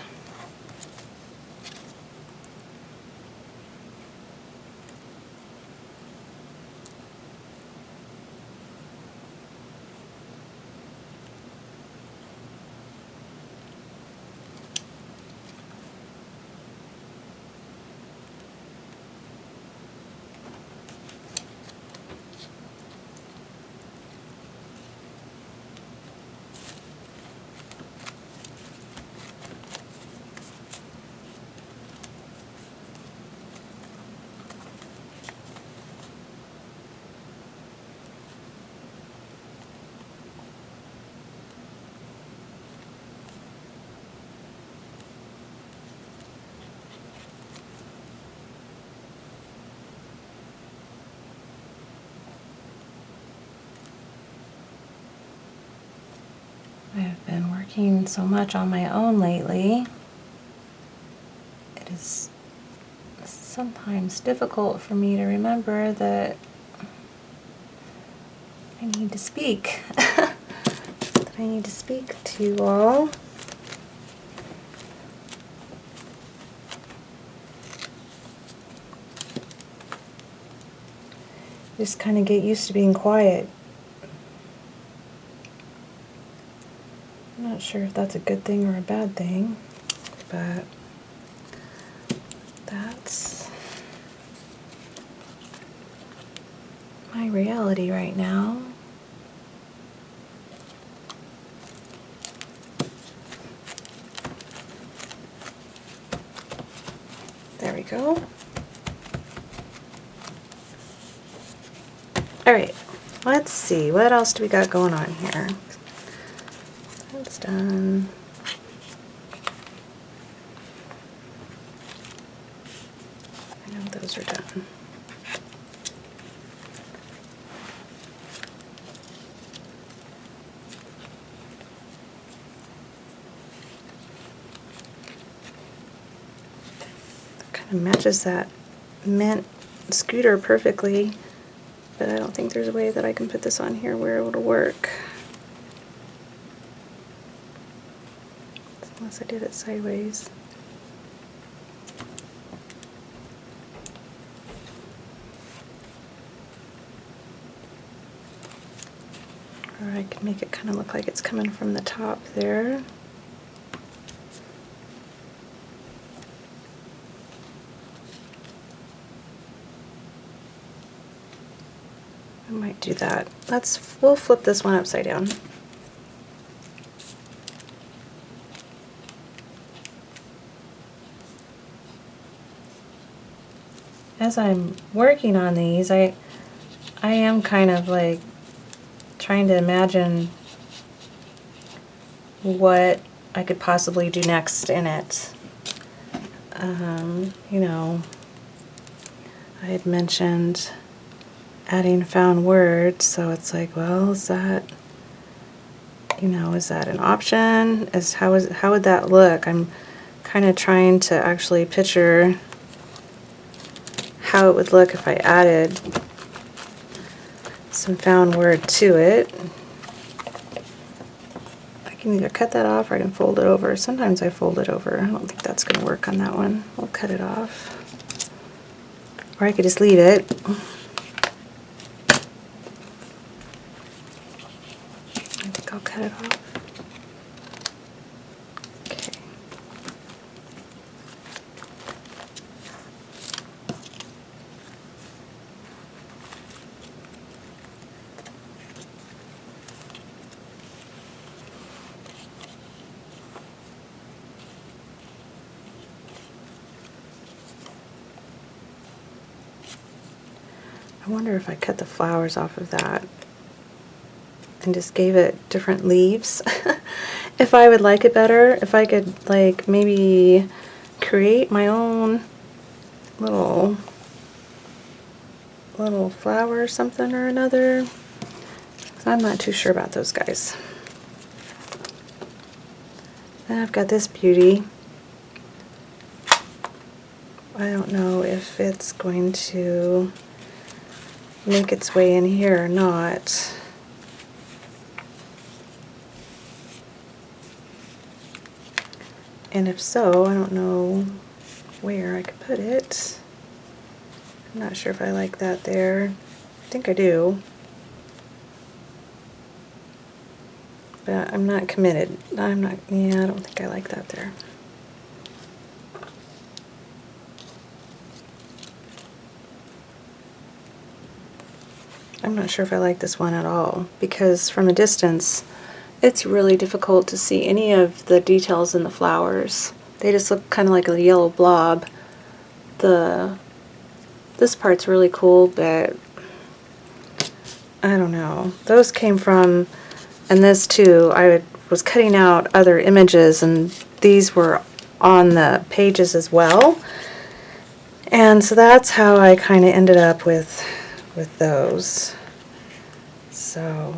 I've been working so much on my own lately. It is sometimes difficult for me to remember that I need to speak. That I need to speak to you all. Just kind of get used to being quiet. I'm not sure if that's a good thing or a bad thing, but that's my reality right now. There we go. All right, let's see, what else do we got going on here? That's done. I know those are done. Kind of matches that mint scooter perfectly, but I don't think there's a way that I can put this on here where it'll work. Unless I did it sideways. Or I can make it kind of look like it's coming from the top there. I might do that. We'll flip this one upside down. As I'm working on these, I I am kind of like trying to imagine what I could possibly do next in it. You know, I had mentioned adding found words, so it's like, well, is that, you know, is that an option? How would that look? I'm kind of trying to actually picture how it would look if I added some found word to it. I can either cut that off or I can fold it over. Sometimes I fold it over. I don't think that's going to work on that one. We'll cut it off. Or I could just leave it. I think I'll cut it off. Okay. I wonder if I cut the flowers off of that and just gave it different leaves. If I would like it better, if I could like maybe create my own little flower or something or another. I'm not too sure about those guys. Then I've got this beauty. I don't know if it's going to make its way in here or not. And if so, I don't know where I could put it. I'm not sure if I like that there. I think I do. But I'm not committed. Yeah, I don't think I like that there. I'm not sure if I like this one at all, because from a distance it's really difficult to see any of the details in the flowers. They just look kind of like a yellow blob. This part's really cool, but I don't know. Those came from, and this too, I was cutting out other images and these were on the pages as well. And so that's how I kind of ended up with those. So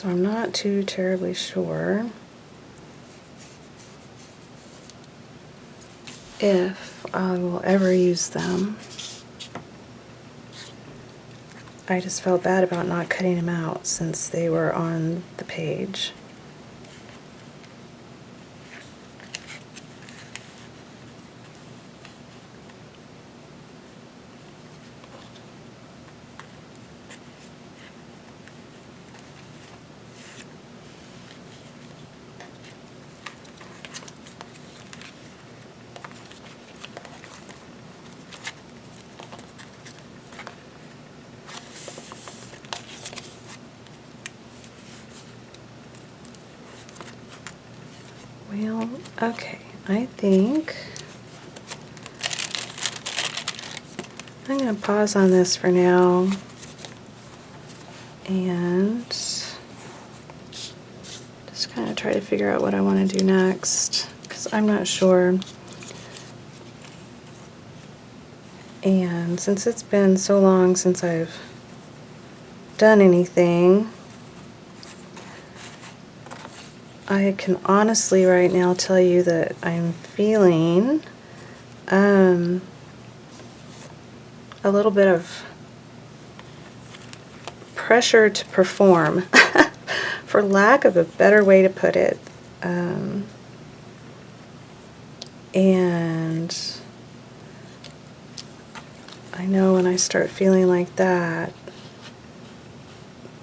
I'm not too terribly sure if I will ever use them. I just felt bad about not cutting them out since they were on the page. Well, okay, I think I'm going to pause on this for now and just kind of try to figure out what I want to do next, because I'm not sure. And since it's been so long since I've done anything, I can honestly right now tell you that I'm feeling a little bit of pressure to perform, for lack of a better way to put it. And I know when I start feeling like that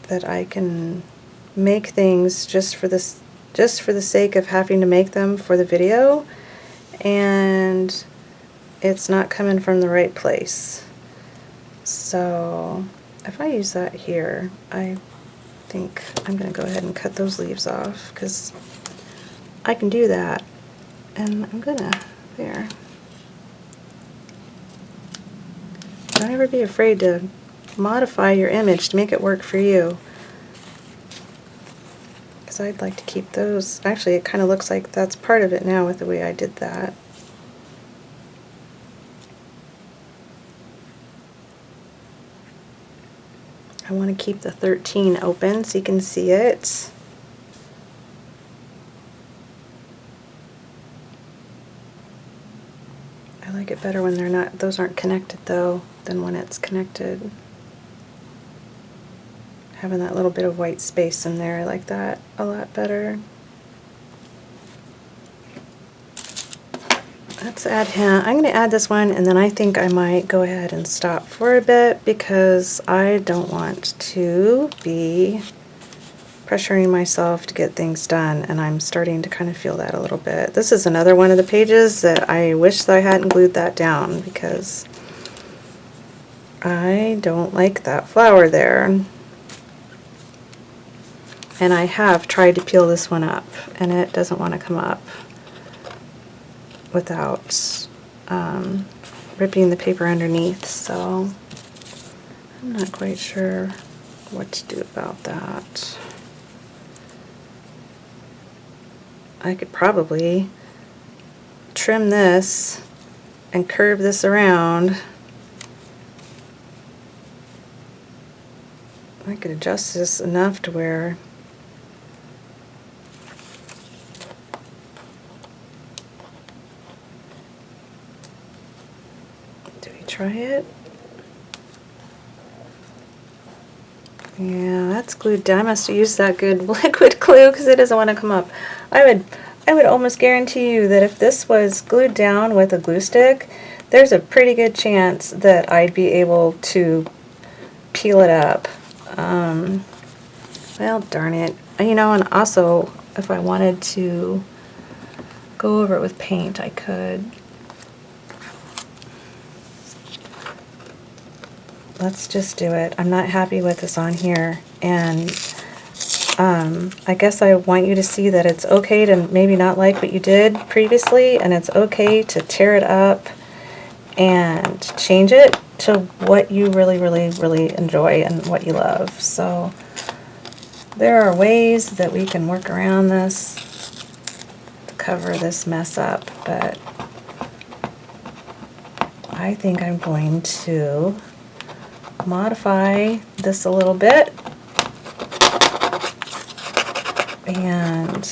I can make things just for the sake of having to make them for the video, and it's not coming from the right place. So if I use that here, I think I'm going to go ahead and cut those leaves off because I can do that. And I'm going to, there. Don't ever be afraid to modify your image to make it work for you. Because I'd like to keep those. Actually, it kind of looks like that's part of it now with the way I did that. I want to keep the 13 open so you can see it. I like it better when they're not, those aren't connected though, than when it's connected. Having that little bit of white space in there, I like that a lot better. Let's add him. I'm going to add this one, and then I think I might go ahead and stop for a bit because I don't want to be pressuring myself to get things done, and I'm starting to kind of feel that a little bit. This is another one of the pages that I wish that I hadn't glued that down because I don't like that flower there. And I have tried to peel this one up, and it doesn't want to come up without ripping the paper underneath, so I'm not quite sure what to do about that. I could probably trim this and curve this around. I could adjust this enough to where try it. Yeah, that's glued down. I must have used that good liquid glue because it doesn't want to come up. I would almost guarantee you that if this was glued down with a glue stick, there's a pretty good chance that I'd be able to peel it up. Well, darn it. You know, and also, if I wanted to go over it with paint, I could. Let's just do it. I'm not happy with this on here, and I guess I want you to see that it's okay to maybe not like what you did previously, and it's okay to tear it up and change it to what you really, really, really enjoy and what you love. So there are ways that we can work around this to cover this mess up, but I think I'm going to modify this a little bit and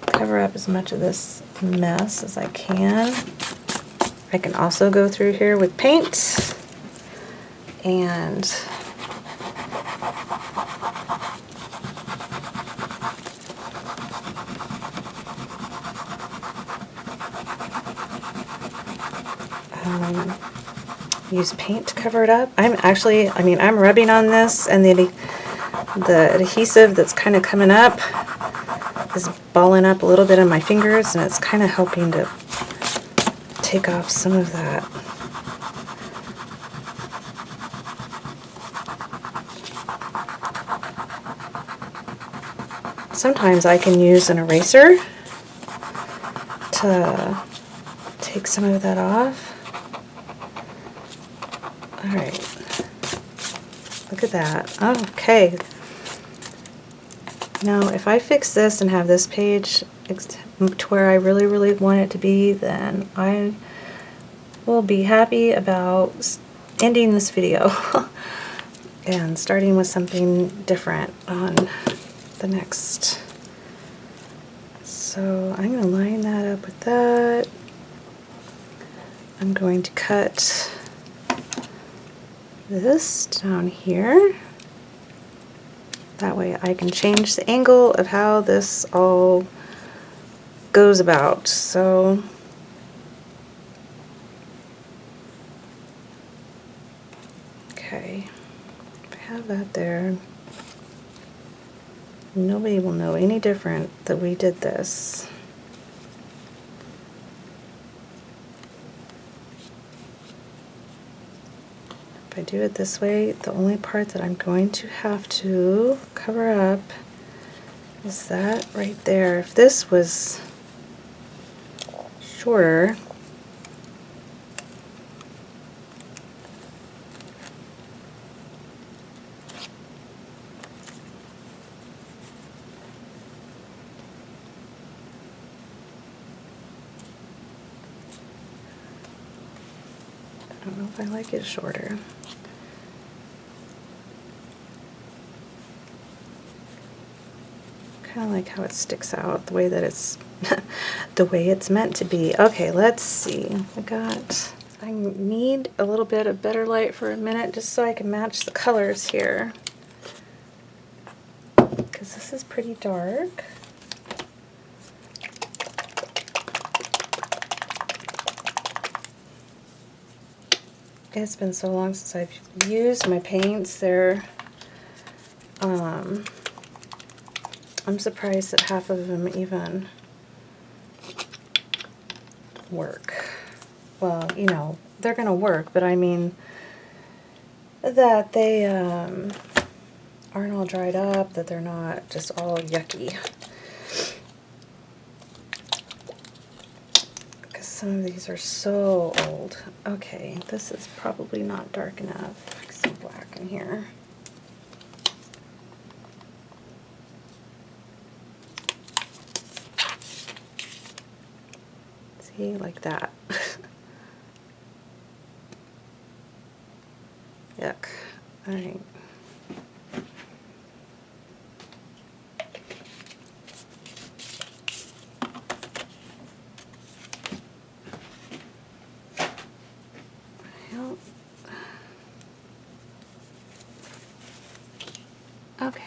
cover up as much of this mess as I can. I can also go through here with paint and use paint to cover it up. I'm actually, I'm rubbing on this, and the adhesive that's kind of coming up is balling up a little bit on my fingers, and it's kind of helping to take off some of that. Sometimes I can use an eraser to take some of that off. Alright, look at that. Okay. Now, if I fix this and have this page to where I really, really want it to be, then I will be happy about ending this video and starting with something different on the next. So I'm going to line that up with that. I'm going to cut this down here. That way I can change the angle of how this all goes about. So okay, if I have that there, nobody will know any different that we did this. If I do it this way, the only part that I'm going to have to cover up is that right there. If this was shorter, I don't know if I like it shorter. Kind of like how it sticks out, the way that it's the way it's meant to be. Okay, let's see. I need a little bit of better light for a minute just so I can match the colors here, because this is pretty dark. It's been so long since I've used my paints. I'm surprised that half of them even work. Well, you know, they're gonna work, but I mean that they aren't all dried up, that they're not just all yucky. Because some of these are so old. Okay, this is probably not dark enough. Like some black in here. See, like that. Yuck. All right. Well, okay.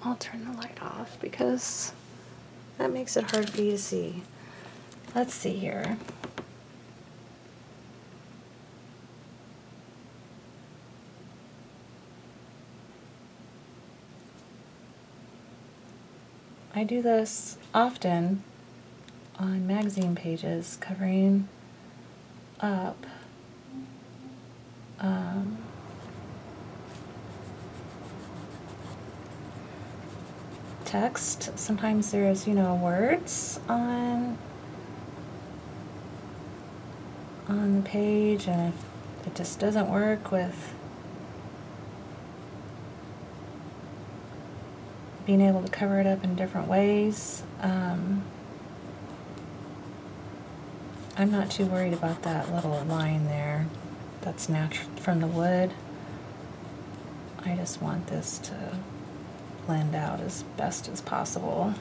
I'll turn the light off because that makes it hard for you to see. Let's see here. I do this often on magazine pages, covering up text. Sometimes there's, you know, words on the page, and if it just doesn't work with being able to cover it up in different ways, I'm not too worried about that little line there that's natural from the wood. I just want this to blend out as best as possible.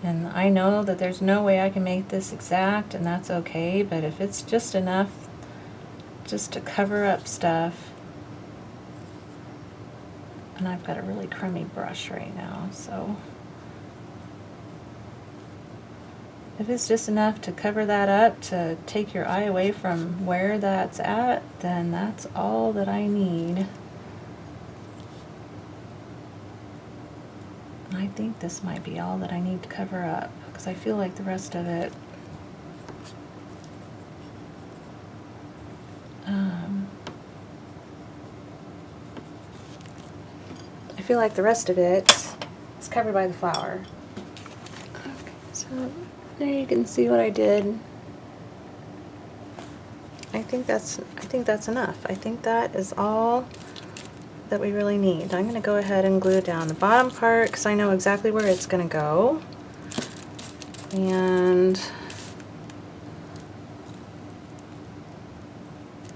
And I know that there's no way I can make this exact, and that's okay, but if it's just enough just to cover up stuff, and I've got a really crummy brush right now, so if it's just enough to cover that up, to take your eye away from where that's at, then that's all that I need. And I think this might be all that I need to cover up, because I feel like the rest of it is covered by the flower. Okay, so there you can see what I did. I think that's enough. I think that is all that we really need. I'm going to go ahead and glue down the bottom part because I know exactly where it's going to go. And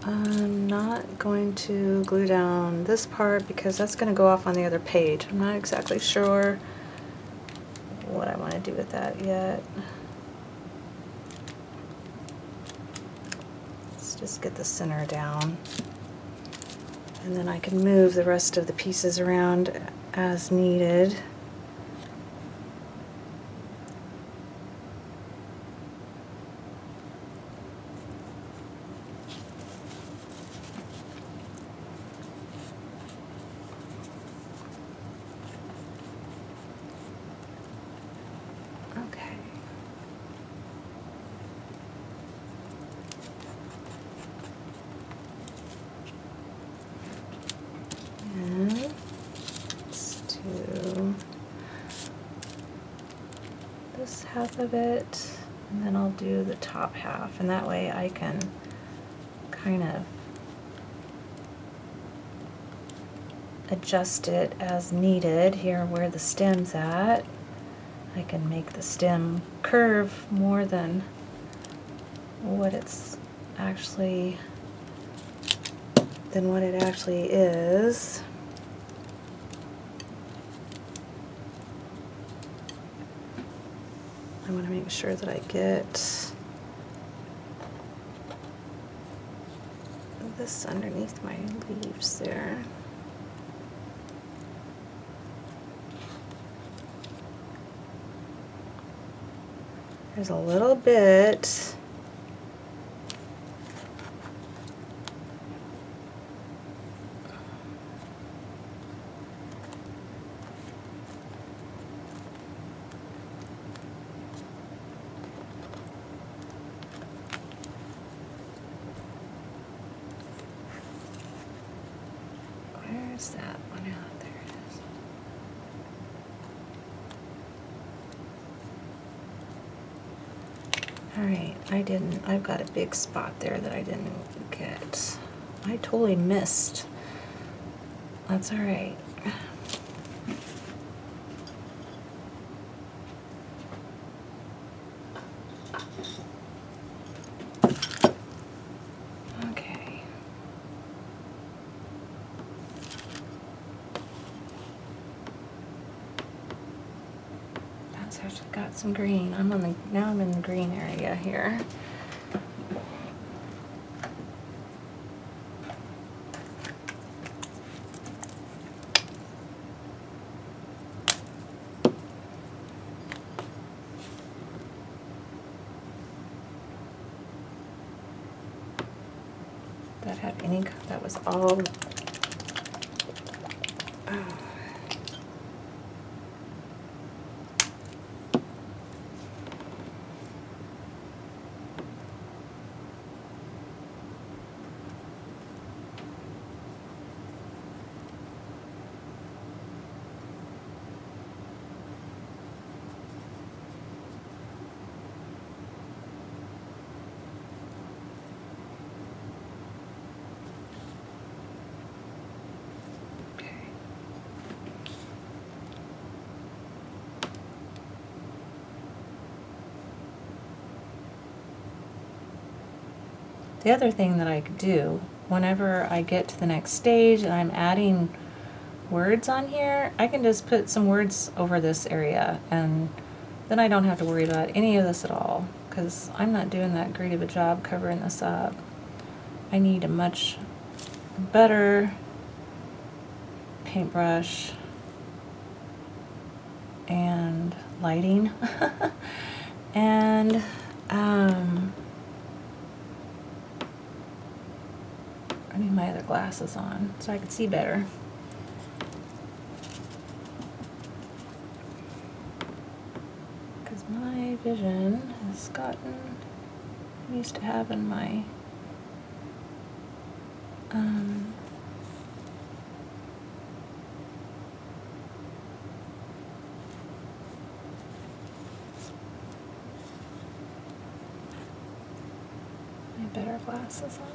I'm not going to glue down this part because that's going to go off on the other page. I'm not exactly sure what I want to do with that yet. Let's just get the center down. And then I can move the rest of the pieces around as needed. half of it, and then I'll do the top half, and that way I can kind of adjust it as needed here where the stem's at. I can make the stem curve more than what it's actually is. I want to make sure that I get this underneath my leaves there. There's a little bit. Where's that one out? There it is. Alright, I've got a big spot there that I didn't get. I totally missed. That's alright. Okay. That's actually got some green. Now I'm in the green area here. That was all. The other thing that I could do, whenever I get to the next stage and I'm adding words on here, I can just put some words over this area, and then I don't have to worry about any of this at all, because I'm not doing that great of a job covering this up. I need a much better paintbrush and lighting. And I need my other glasses on so I can see better. Because my vision has gotten used to having my better glasses on.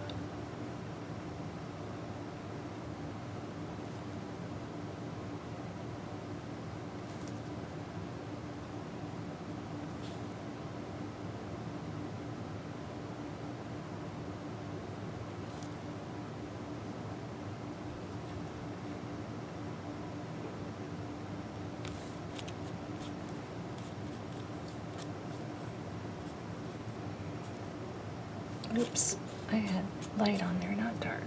Oops, I had light on there, not dark.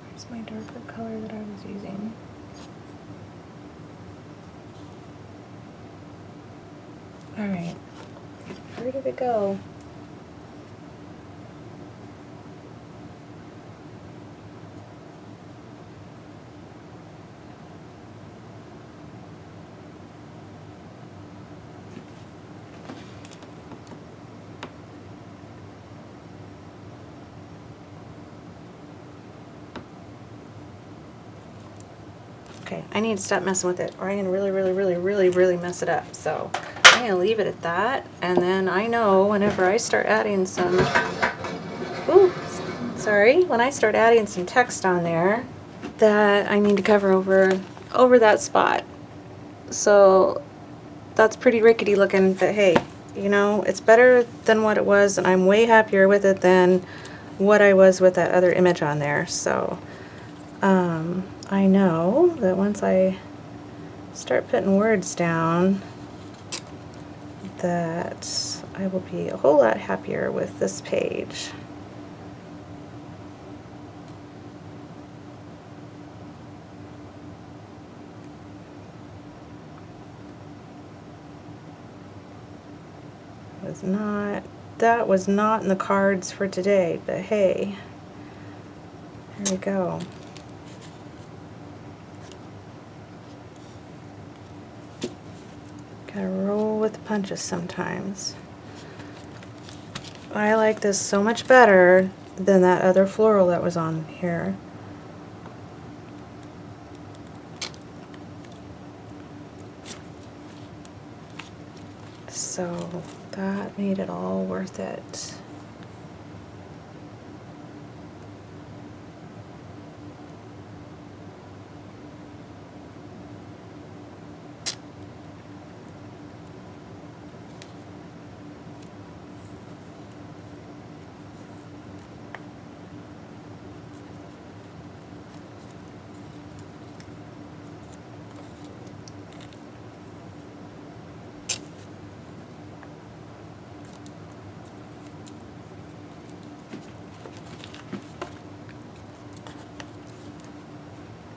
Where's my darker color that I was using? Alright, where did it go? I need to stop messing with it, or I'm gonna really mess it up. So I'm gonna leave it at that, and then I know whenever I start adding some, when I start adding some text on there, that I need to cover over that spot. So that's pretty rickety looking, but hey, you know, it's better than what it was, and I'm way happier with it than what I was with that other image on there. So I know that once I start putting words down, that I will be a whole lot happier with this page. That was not in the cards for today, but hey, there we go. Gotta roll with the punches sometimes. I like this so much better than that other floral that was on here. So that made it all worth it.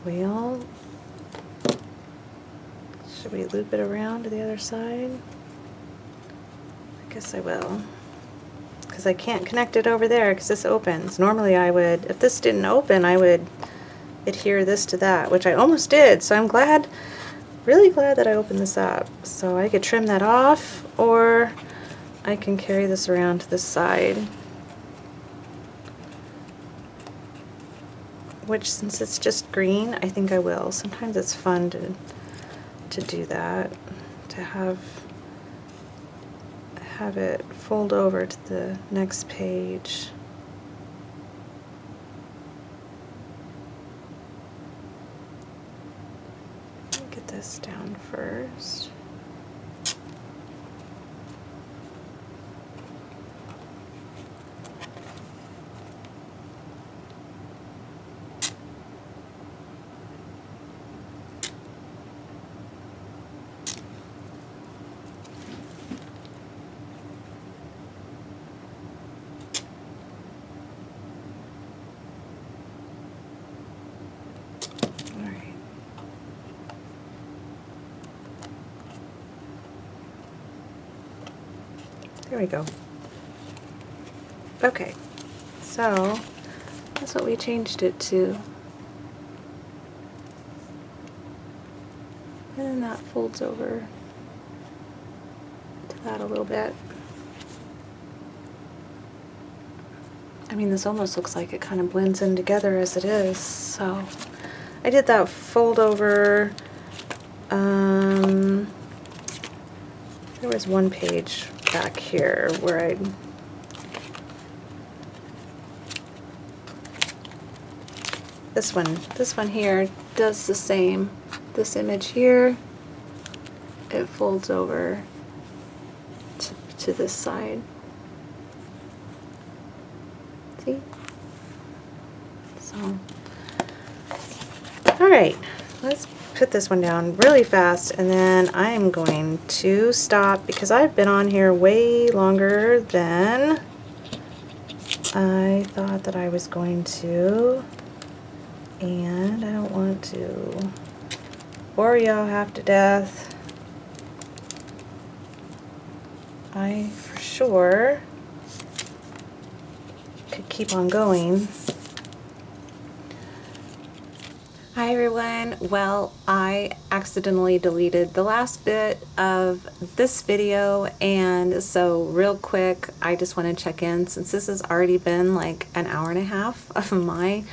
Well, should we loop it around to the other side? I guess I will, because I can't connect it over there because this opens. Normally I would, if this didn't open, I would adhere this to that, which I almost did, so I'm glad, really glad that I opened this up. So I could trim that off, or I can carry this around to this side. Which, since it's just green, I think I will. Sometimes it's fun to do that, to have it fold over to the next page. Get this down first. There we go. Okay, so that's what we changed it to. And then that folds over to that a little bit. I mean, this almost looks like it kind of blends in together as it is, so I did that fold over. There was one page back here where this one here does the same. This image here, it folds over to this side. See? So, all right, let's put this one down really fast, and then I'm going to stop because I've been on here way longer than I thought that I was going to, and I don't want to bore y'all half to death. I for sure could keep on going. Hi everyone. Well, I accidentally deleted the last bit of this video, and so real quick, I just want to check in since this has already been like an hour and a half of my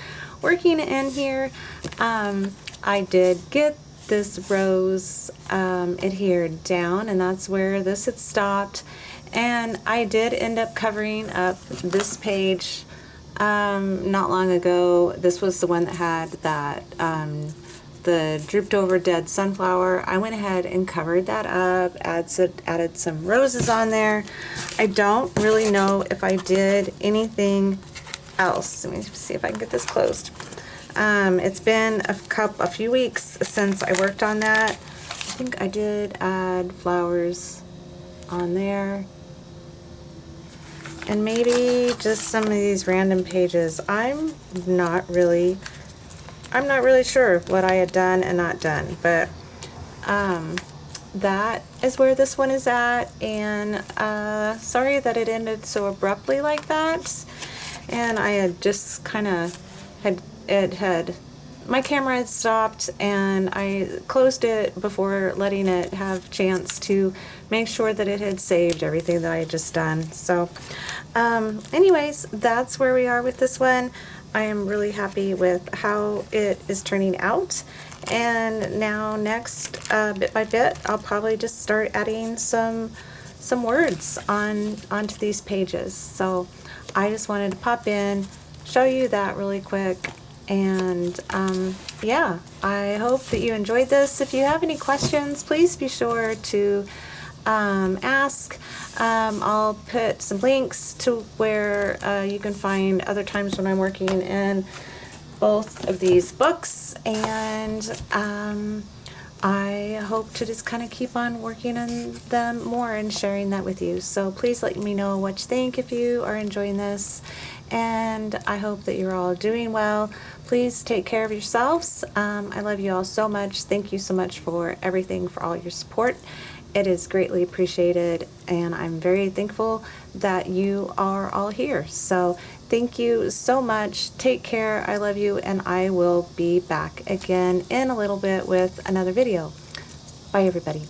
working in here. I did get this rose adhered down, and that's where this had stopped. And I did end up covering up this page not long ago. This was the one that had that the drooped over dead sunflower. I went ahead and covered that up, added some roses on there. I don't really know if I did anything else. Let me see if I can get this closed. It's been a few weeks since I worked on that. I think I did add flowers on there. And maybe just some of these random pages. I'm not really sure what I had done and not done, but that is where this one is at. And sorry that it ended so abruptly like that. And I had just kind of had my camera had stopped, and I closed it before letting it have chance to make sure that it had saved everything that I had just done. So anyways, that's where we are with this one. I am really happy with how it is turning out. And now next, bit by bit, I'll probably just start adding some words onto these pages. So I just wanted to pop in, show you that really quick. And yeah, I hope that you enjoyed this. If you have any questions, please be sure to ask. I'll put some links to where you can find other times when I'm working in both of these books, and I hope to just kind of keep on working on them more and sharing that with you. So please let me know what you think if you are enjoying this, and I hope that you're all doing well. Please take care of yourselves. I love you all so much. Thank you so much for everything, for all your support. It is greatly appreciated, and I'm very thankful that you are all here. So thank you so much. Take care. I love you, and I will be back again in a little bit with another video. Bye, everybody.